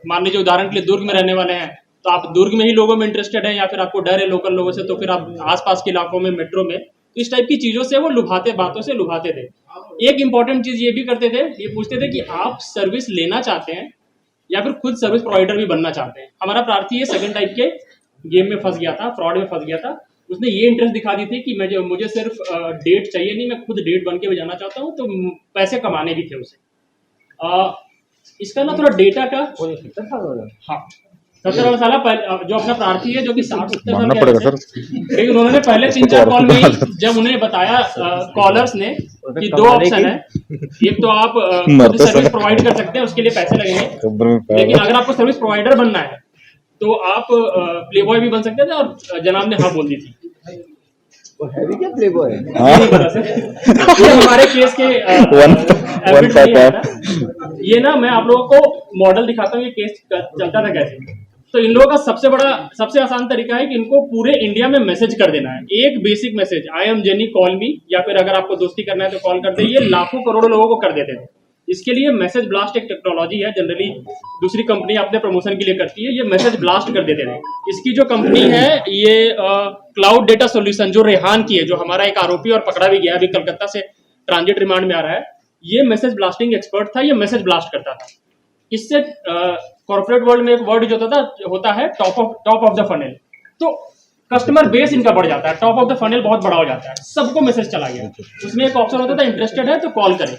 मान लीजिए उदाहरण के लिए दुर्ग में रहने वाले हैं तो आप दुर्ग में ही लोगों में इंटरेस्टेड हैं, या फिर आपको डर है लोकल लोगों से तो फिर आप आसपास के इलाकों में, मेट्रो में। तो इस टाइप की चीज़ों से वो लुभाते, बातों से लुभाते थे। एक इंपॉर्टेंट चीज़ ये भी करते थे, ये पूछते थे कि आप सर्विस लेना चाहते हैं या फिर खुद सर्विस प्रोवाइडर भी बनना चाहते हैं। हमारा प्रार्थी ये सेकंड टाइप के गेम में फंस गया था, फ्रॉड में फंस गया था। उसने ये इंटरेस्ट दिखा दी थी कि मुझे सिर्फ डेट चाहिए नहीं, मैं खुद डेट बन के भी जाना चाहता हूँ, तो पैसे कमाने भी थे उसे। इसका ना थोड़ा डेटा का, हाँ 17 साल जो अपना प्रार्थी है जो कि 60-70 साल का, लेकिन उन्होंने पहले 3-4 कॉल में ही जब उन्हें बताया कॉलर्स ने कि 2 ऑप्शन है, एक तो आप सर्विस प्रोवाइड कर सकते हैं, उसके लिए पैसे लगेंगे, लेकिन अगर आपको सर्विस प्रोवाइडर बनना है तो आप प्लेबॉय भी बन सकते थे, और जनाब ने हाँ बोल दी थी। नहीं पता सर, ये हमारे केस के evidence नहीं है ना। ये ना मैं आप लोगों को मॉडल दिखाता हूँ, ये केस चलता था कैसे। तो इन लोगों का सबसे आसान तरीका है कि इनको पूरे इंडिया में मैसेज कर देना है, एक basic message, I am jenny call मी, या फिर अगर आपको दोस्ती करना है तो कॉल कर दे। ये लाखों करोड़ों लोगों को कर देते थे। इसके लिए मैसेज ब्लास्ट एक टेक्नोलॉजी है, जनरली दूसरी कंपनी अपने प्रमोशन के लिए करती है, ये मैसेज ब्लास्ट कर देते थे। इसकी जो कंपनी है ये क्लाउड डेटा सॉल्यूशन, जो रेहान की है, जो हमारा एक आरोपी और पकड़ा भी गया, अभी कलकत्ता से ट्रांजिट रिमांड में आ रहा है, ये मैसेज ब्लास्टिंग एक्सपर्ट था, ये मैसेज ब्लास्ट करता था। इससे कॉर्पोरेट वर्ल्ड में एक वर्ड जो होता है टॉप ऑफ द फनल, तो कस्टमर बेस इनका बढ़ जाता है, टॉप ऑफ द फनल बहुत बड़ा हो जाता है, सबको मैसेज चला गया। उसमें एक ऑप्शन होता था इंटरेस्टेड है तो कॉल करें,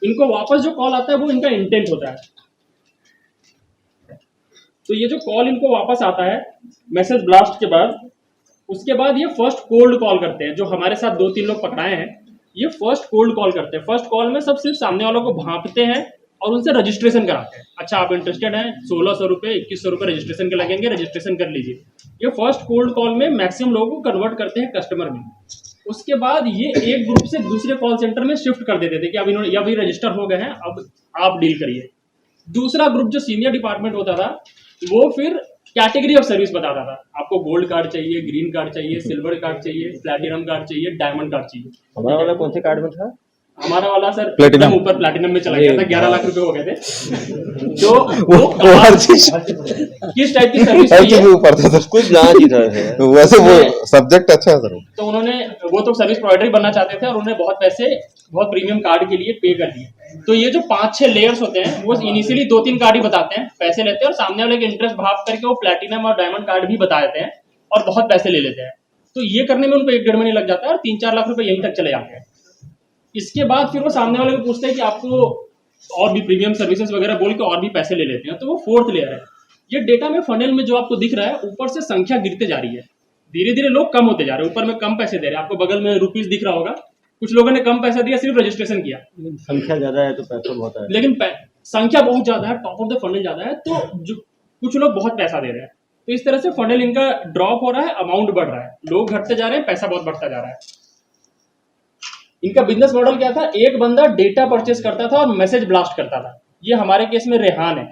इनको वापस जो कॉल आता है वो इनका इंटेंट होता है। तो ये जो कॉल इनको वापस आता है मैसेज ब्लास्ट के बाद, उसके बाद ये फर्स्ट कोल्ड कॉल करते हैं। जो हमारे साथ 2-3 लोग पकड़ाए हैं, ये फर्स्ट कोल्ड कॉल करते हैं। फर्स्ट कॉल में सब सिर्फ सामने वालों को भांपते हैं और उनसे रजिस्ट्रेशन कराते हैं। अच्छा आप इंटरेस्टेड हैं, 1600 रुपये 2100 रुपये रजिस्ट्रेशन के लगेंगे, रजिस्ट्रेशन कर लीजिए। ये फर्स्ट कोल्ड कॉल में मैक्सिमम लोगों को कन्वर्ट करते हैं कस्टमर में। उसके बाद ये एक ग्रुप से दूसरे कॉल सेंटर में शिफ्ट कर देते थे कि अब इन्होंने अभी रजिस्टर हो गए हैं, अब आप डील करिए। दूसरा ग्रुप जो सीनियर डिपार्टमेंट होता था वो फिर कैटेगरी ऑफ सर्विस बताता था, आपको गोल्ड कार्ड चाहिए, ग्रीन कार्ड चाहिए, सिल्वर कार्ड चाहिए, प्लैटिनम कार्ड चाहिए, डायमंड कार्ड चाहिए। हमारा वाला कौन से कार्ड में था? हमारा वाला सर प्लेटिनम, ऊपर प्लैटिनम में चला गया था, 11 लाख रुपए हो गए थे। तो वो हर चीज किस टाइप की सर्विस हर चीज चाहिए, ऊपर था सर, कुछ ना जी था वैसे वो सब्जेक्ट अच्छा है सर। तो उन्होंने वो तो सर्विस प्रोवाइडर ही बनना चाहते थे और उन्होंने बहुत प्रीमियम कार्ड के लिए पे कर दिए। तो ये जो 5-6 लेयर्स होते हैं वो इनिशियली 2-3 कार्ड ही बताते हैं, पैसे लेते हैं और सामने वाले के इंटरेस्ट भाप करके वो प्लैटिनम और डायमंड कार्ड भी बता देते हैं और बहुत पैसे ले लेते हैं। तो ये करने में उनको 1-1.5 महीने लग जाता है और 3-4 लाख रुपए यहीं तक चले जाते हैं। इसके बाद फिर वो सामने वाले को पूछते हैं कि आपको और भी प्रीमियम सर्विसेज वगैरह बोल के और भी पैसे ले लेते हैं। तो वो 4th लेयर है। ये डेटा में फनल में जो आपको दिख रहा है, ऊपर से संख्या गिरते जा रही है, धीरे धीरे लोग कम होते जा रहे हैं, ऊपर में कम पैसे दे रहे हैं। आपको बगल में रुपीस दिख रहा होगा, कुछ लोगों ने कम पैसा दिया, सिर्फ रजिस्ट्रेशन किया। संख्या ज्यादा है तो पैसा बहुत है, लेकिन संख्या बहुत ज्यादा है, टॉप ऑफ द फनल ज्यादा है, तो जो कुछ लोग बहुत पैसा दे रहे हैं। तो इस तरह से फनल इनका ड्रॉप हो रहा है, अमाउंट बढ़ रहा है, लोग घटते जा रहे हैं, पैसा बहुत बढ़ता जा रहा है। इनका बिजनेस मॉडल क्या था? एक बंदा डेटा परचेस करता था और मैसेज ब्लास्ट करता था। ये हमारे केस में रेहान है।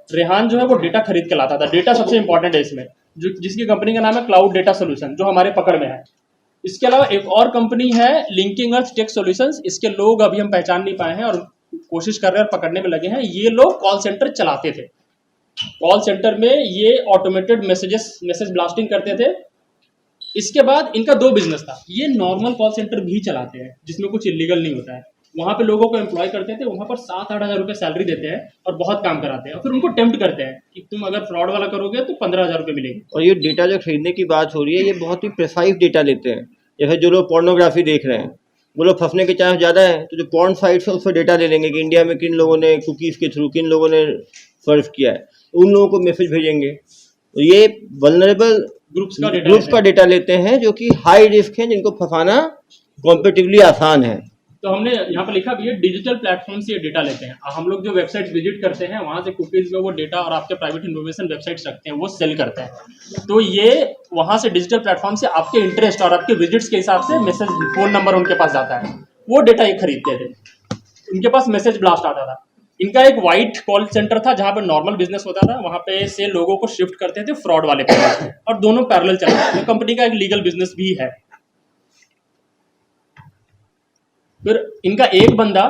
रेहान जो है वो डेटा खरीद के लाता था। डेटा सबसे इंपॉर्टेंट है इसमें, जिसकी कंपनी का नाम है क्लाउड डेटा सॉल्यूशन, जो हमारे पकड़ में है। इसके अलावा एक और कंपनी है लिंकिंग अर्थ टेक सॉल्यूशंस। इसके लोग अभी हम पहचान नहीं पाए हैं और कोशिश कर रहे हैं और पकड़ने में लगे हैं। ये लोग कॉल सेंटर चलाते थे। कॉल सेंटर में ये ऑटोमेटेड मैसेज ब्लास्टिंग करते थे। इसके बाद इनका 2 बिजनेस था। ये नॉर्मल कॉल सेंटर भी चलाते हैं जिसमें कुछ इलीगल नहीं होता है। वहाँ पे लोगों को एम्प्लॉय करते थे, वहाँ पर 7-8 हज़ार रुपये सैलरी देते हैं और बहुत काम कराते हैं और फिर उनको टेम्प्ट करते हैं कि तुम अगर फ्रॉड वाला करोगे तो 15,000 रुपये मिलेंगे। और ये डेटा जो खरीदने की बात हो रही है, ये बहुत ही प्रिसाइज डेटा लेते हैं। जैसे जो लोग पोर्नोग्राफी देख रहे हैं वो लोग फंसने के चांस ज़्यादा है, तो जो पोर्न साइट्स है उस पर डेटा ले लेंगे कि इंडिया में किन लोगों ने कुकीज़ के थ्रू किन लोगों ने सर्व किया है, उन लोगों को मैसेज भेजेंगे। तो ये वल्नरेबल ग्रुप्स का डेटा लेते हैं जो कि हाई रिस्क हैं, जिनको फंसाना कॉम्पिटिटिवली आसान है। तो हमने यहाँ पर लिखा भी है डिजिटल प्लेटफॉर्म से ये डेटा लेते हैं। हम लोग जो वेबसाइट विजिट करते हैं वहाँ से कुकीज़ में वो डेटा और आपके प्राइवेट इन्फॉर्मेशन वेबसाइट्स रखते हैं, वो सेल करते हैं। तो ये वहाँ से डिजिटल प्लेटफॉर्म से आपके इंटरेस्ट और आपके विजिट्स के हिसाब से मैसेज, फ़ोन नंबर उनके पास जाता है, वो डेटा ये खरीदते थे। उनके पास मैसेज ब्लास्ट आता था। इनका एक वाइट कॉल सेंटर था जहाँ पर नॉर्मल बिजनेस होता था, वहाँ पे से लोगों को शिफ्ट करते थे फ्रॉड वाले पे, और दोनों पैरेलल चल रहे थे। कंपनी का एक लीगल बिजनेस भी है। फिर इनका एक बंदा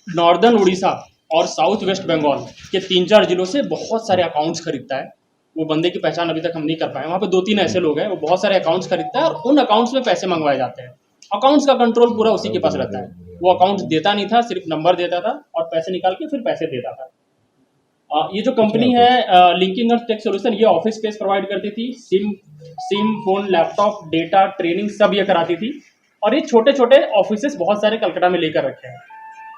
नॉर्दर्न उड़ीसा और साउथ वेस्ट बंगाल के 3-4 जिलों से बहुत सारे अकाउंट्स खरीदता है। वो बंदे की पहचान अभी तक हम नहीं कर पाए। वहाँ पे 2-3 ऐसे लोग हैं, वो बहुत सारे अकाउंट्स खरीदता है और उन अकाउंट्स में पैसे मंगवाए जाते हैं। अकाउंट्स का कंट्रोल पूरा उसी के पास रहता है। वो अकाउंट्स देता नहीं था, सिर्फ नंबर देता था और पैसे निकाल के फिर पैसे देता था। ये जो कंपनी है लिंकिंग अर्थ टेक सॉल्यूशन, ये ऑफिस स्पेस प्रोवाइड करती थी, SIM phone, laptop, data, training सब ये कराती थी। और ये छोटे छोटे ऑफिसेस बहुत सारे कलकत्ता में लेकर रखे हैं।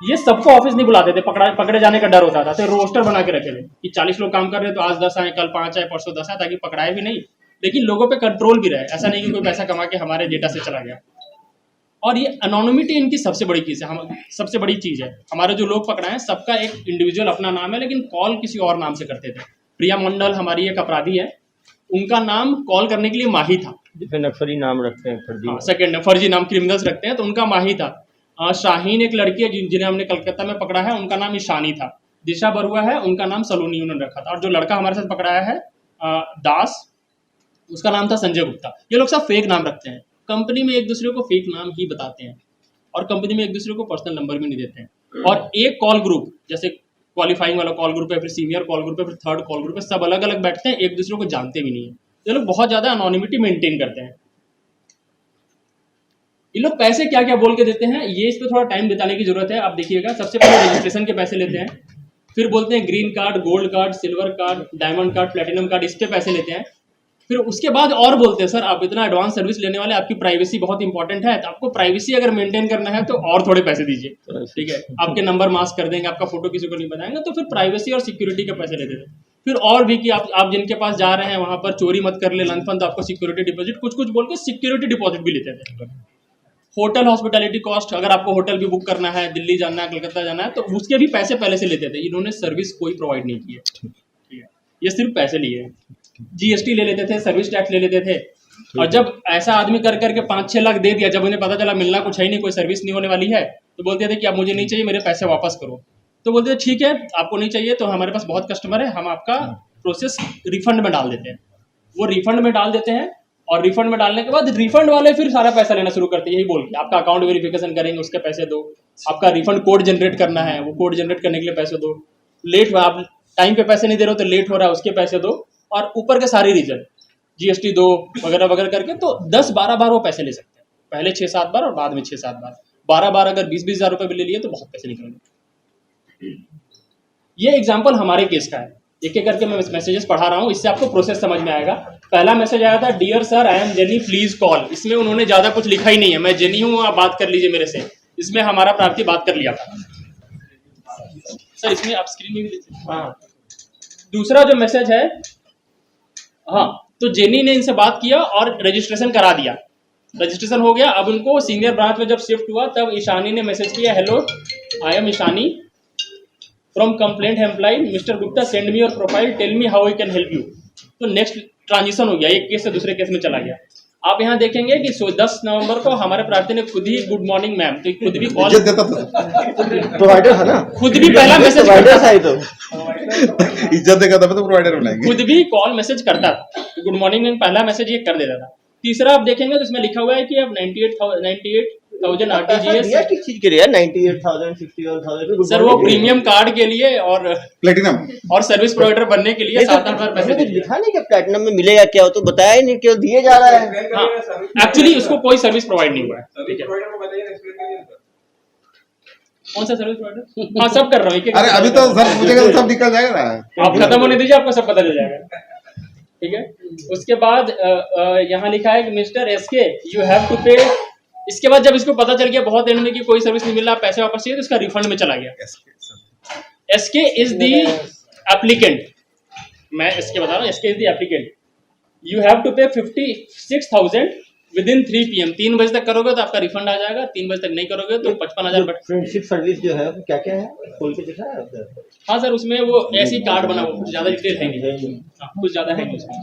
ये सबको ऑफिस नहीं बुलाते थे, पकड़े जाने का डर होता था। तो रोस्टर बना के रखे थे कि 40 लोग काम कर रहे हैं तो आज 10 आए, कल 5 आए, परसों 10 आए, ताकि पकड़ाए भी नहीं लेकिन लोगों पे कंट्रोल भी रहे। ऐसा नहीं कि कोई पैसा कमा के हमारे डेटा से चला गया। और ये एनोनिमिटी इनकी सबसे बड़ी चीज़ है, सबसे बड़ी चीज़ है। हमारे जो लोग पकड़ाए हैं सबका एक इंडिविजुअल अपना नाम है, लेकिन कॉल किसी और नाम से करते थे। प्रिया मंडल हमारी एक अपराधी है, उनका नाम कॉल करने के लिए माही था, जिसमें नक्सली नाम रखते हैं फर्जी। हाँ, सेकंड फर्जी नाम क्रिमिनल्स रखते हैं, तो उनका माही था। शाहीन एक लड़की है जिन्हें हमने कलकत्ता में पकड़ा है, उनका नाम ईशानी था। दिशा बरुआ है, उनका नाम सलोनी उन्होंने रखा था। और जो लड़का हमारे साथ पकड़ाया है दास, उसका नाम था संजय गुप्ता। ये लोग सब फेक नाम रखते हैं, कंपनी में एक दूसरे को फेक नाम ही बताते हैं और कंपनी में एक दूसरे को पर्सनल नंबर भी नहीं देते हैं। और एक कॉल ग्रुप, जैसे क्वालिफाइंग वाला कॉल ग्रुप है, फिर सीनियर कॉल ग्रुप है, फिर थर्ड कॉल ग्रुप है, सब अलग अलग बैठते हैं, एक दूसरे को जानते भी नहीं है। ये लोग बहुत ज़्यादा अनोनिमिटी मेंटेन करते हैं। ये लोग पैसे क्या क्या बोल के देते हैं, ये इस पर थोड़ा टाइम बिताने की जरूरत है। आप देखिएगा, सबसे पहले रजिस्ट्रेशन के पैसे लेते हैं, फिर बोलते हैं green card, gold card, silver card, diamond card, platinum card, इस पे पैसे लेते हैं। फिर उसके बाद और बोलते हैं सर आप इतना एडवांस सर्विस लेने वाले, आपकी प्राइवेसी बहुत इंपॉर्टेंट है, तो आपको प्राइवेसी अगर मेंटेन करना है तो और थोड़े पैसे दीजिए, ठीक है। आपके नंबर मास्क कर देंगे, आपका फोटो किसी को नहीं बताएंगे, तो फिर प्राइवेसी और सिक्योरिटी के पैसे लेते थे। फिर और भी कि आप जिनके पास जा रहे हैं वहां पर चोरी मत कर ले लंदफंद, तो आपको सिक्योरिटी डिपॉजिट कुछ कुछ बोल के सिक्योरिटी डिपॉजिट भी लेते थे। होटल हॉस्पिटैलिटी कॉस्ट, अगर आपको होटल भी बुक करना है, दिल्ली जाना है, कलकत्ता जाना है, तो उसके भी पैसे पहले से लेते थे। इन्होंने सर्विस कोई प्रोवाइड नहीं की है, ठीक है, ये सिर्फ पैसे लिए हैं। जीएसटी ले लेते थे, सर्विस टैक्स ले लेते थे। और जब ऐसा आदमी कर करके 5-6 लाख दे दिया, जब उन्हें पता चला मिलना कुछ है ही नहीं, कोई सर्विस नहीं होने वाली है, तो बोलते थे कि अब मुझे नहीं चाहिए, मेरे पैसे वापस करो। तो बोलते थे ठीक है, आपको नहीं चाहिए तो हमारे पास बहुत कस्टमर है, हम आपका प्रोसेस रिफंड में डाल देते हैं। वो रिफंड में डाल देते हैं और रिफंड में डालने के बाद रिफंड वाले फिर सारा पैसा लेना शुरू करते हैं, यही बोल के आपका अकाउंट वेरिफिकेशन करेंगे, उसके पैसे दो, आपका रिफंड कोड जनरेट करना है, वो कोड जनरेट करने के लिए पैसे दो, लेट हुआ, आप टाइम पे पैसे नहीं दे रहे हो तो लेट हो रहा है, उसके पैसे दो, और ऊपर के सारे रीजन जीएसटी दो वगैरह वगैरह करके, तो 10-12 बार वो पैसे ले सकते हैं। पहले 6-7 बार और बाद में 6-7 बार, 12 बार अगर 20-20 हज़ार रुपये भी ले लिए तो बहुत पैसे निकलेंगे। ये एग्जाम्पल हमारे केस का है, एक एक करके मैं मैसेजेस पढ़ा रहा हूँ, इससे आपको प्रोसेस समझ में आएगा। पहला मैसेज आया था, dear sir I am Jenny please call. इसमें उन्होंने ज़्यादा कुछ लिखा ही नहीं है, मैं जेनी हूँ आप बात कर लीजिए मेरे से। इसमें हमारा प्रार्थी बात कर लिया था सर, इसमें आप स्क्रीन में भी देखिए। हाँ, दूसरा जो मैसेज है, हाँ, तो जेनी ने इनसे बात किया और रजिस्ट्रेशन करा दिया, रजिस्ट्रेशन हो गया। अब उनको सीनियर ब्रांच में जब शिफ्ट हुआ तब ईशानी ने मैसेज किया, hello I am Ishani from complaint employ mister Gupta, send me your profile, tell me how I can help you. तो नेक्स्ट ट्रांजिशन हो गया, एक केस से दूसरे केस में चला गया। आप यहाँ देखेंगे कि 10 नवंबर को हमारे प्रार्थी ने खुद ही गुड मॉर्निंग मैम, तो खुद भी कॉल प्रोवाइडर था ना, खुद भी पहला मैसेज था, तो इज्जत देगा तब तो प्रोवाइडर बनाएंगे। खुद भी कॉल मैसेज करता था, तो गुड मॉर्निंग मैम पहला मैसेज ये कर देता था। तीसरा आप देखेंगे तो इसमें लिखा हुआ है कि अब 98,000 आरटीजीएस किस चीज के लिए 98,000 61,000 सर, वो प्रीमियम कार्ड के लिए और प्लेटिनम और सर्विस प्रोवाइडर बनने के लिए 7-8 बार पैसे कुछ लिखा नहीं कि प्लैटिनम में मिलेगा क्या, हो तो बताया ही नहीं, केवल दिए जा रहा है। हाँ, एक्चुअली उसको कोई सर्विस प्रोवाइड नहीं हुआ है, ठीक है। कौन सा सर्विस प्रोवाइडर? हाँ, सब कर रहा हूँ। अरे अभी तो सर मुझे सब निकल जाएगा ना, आप खत्म होने दीजिए, आपको सब पता चल जाएगा, ठीक है। उसके बाद यहाँ लिखा है कि mister SK you have to pay. इसके बाद जब इसको पता चल गया बहुत एंड में कि कोई सर्विस नहीं मिल रहा, पैसे वापस चाहिए, तो इसका रिफंड में चला गया। एसके इज द एप्लीकेंट, मैं एसके बता रहा हूँ, SK is the applicant, you have to pay 56,000 within 3 PM। 3 बजे तक करोगे तो आपका रिफंड आ जाएगा, 3 बजे तक नहीं करोगे तो 55,000। फ्रेंडशिप सर्विस जो है क्या क्या है, खोल के दिखा है? हाँ सर, उसमें वो ऐसी कार्ड बना, वो ज्यादा डिटेल है नहीं, हाँ, कुछ ज्यादा है नहीं उसमें।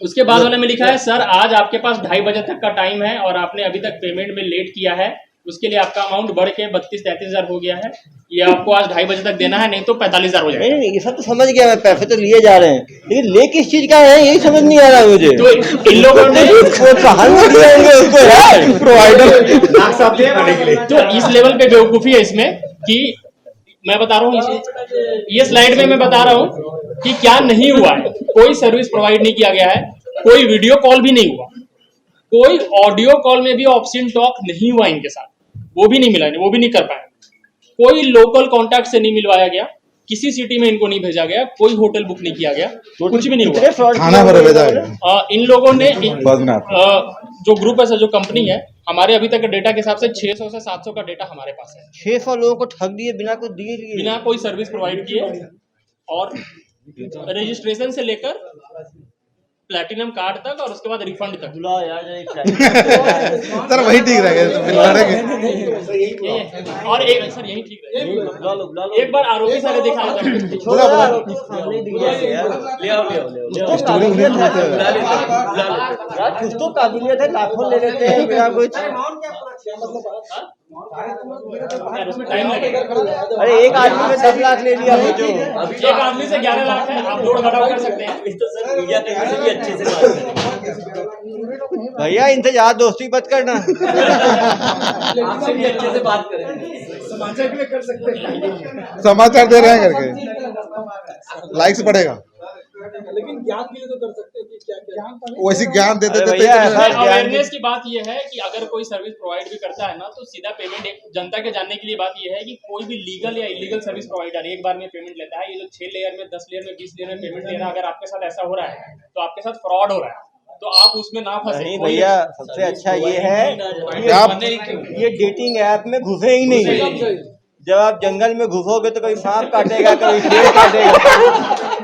उसके बाद वाले में लिखा है, सर आज आपके पास 2:30 बजे तक का टाइम है और आपने अभी तक पेमेंट में लेट किया है, उसके लिए आपका अमाउंट बढ़ के 32-33 हज़ार हो गया है, ये आपको आज 2:30 बजे तक देना है, नहीं तो 45 हज़ार हो जाएगा। नहीं, ये सब तो समझ गया मैं, पैसे तो लिए जा रहे हैं, लेकिन ले किस चीज का है यही समझ नहीं आ रहा मुझे। तो इन लोगों ने प्रोवाइडर तो इस लेवल पे बेवकूफ़ी है इसमें कि मैं बता रहा हूँ, ये स्लाइड में मैं बता रहा हूँ कि क्या नहीं हुआ है। कोई सर्विस प्रोवाइड नहीं किया गया है, कोई वीडियो कॉल भी नहीं हुआ, कोई ऑडियो कॉल में भी ऑप्शन टॉक नहीं हुआ इनके साथ, वो भी नहीं मिला, वो भी नहीं कर पाए। कोई लोकल कॉन्टैक्ट से नहीं मिलवाया गया, किसी सिटी में इनको नहीं भेजा गया, कोई होटल बुक नहीं किया गया, कुछ भी नहीं हुआ। इन लोगों ने जो ग्रुप है, जो कंपनी है, हमारे अभी तक के डेटा के हिसाब से 600 से 700 का डेटा हमारे पास है। 600 लोगों को ठग दिए बिना कुछ दिए, बिना कोई सर्विस प्रोवाइड किए, और रजिस्ट्रेशन से लेकर प्लैटिनम कार्ड तक और उसके बाद रिफंड तक। सर वही ठीक रहेगा, फिर लड़ेंगे। और एक सर यही ठीक रहेगा। एक बार आरोपी सारे दिखा देता कुछ तो काबिलियत है, लाखों ले लेते हैं बिना कुछ। उसमें टाइम लगेगा। अरे एक आदमी में 10 लाख ले लिया जो एक आदमी से 11 लाख है, आप जोड़ घटाव कर सकते हैं। भैया इनसे ज्यादा दोस्ती मत करना। आपसे भी अच्छे से बात करेंगे। समाचार के लिए कर सकते हैं, समाचार दे रहे हैं करके लाइक्स बढ़ेगा, लेकिन ज्ञान के लिए तो कर सकते हैं कि क्या क्या वैसे ज्ञान देते अरे देते भैया, ऐसा अवेयरनेस की बात ये है कि अगर कोई सर्विस प्रोवाइड भी करता है ना, तो सीधा पेमेंट एक जनता के जानने के लिए बात ये है कि कोई भी लीगल या इलीगल सर्विस प्रोवाइडर एक बार में पेमेंट लेता है। ये जो 6 लेयर में, 10 लेयर में, 20 लेयर में पेमेंट ले रहा है, अगर आपके साथ ऐसा हो रहा है तो आपके साथ फ्रॉड हो रहा है, तो आप उसमें ना फंसे। नहीं भैया, सबसे अच्छा ये है कि ये डेटिंग ऐप में घुसे ही नहीं। जब आप जंगल में घुसोगे तो कभी सांप काटेगा, कभी शेर काटेगा।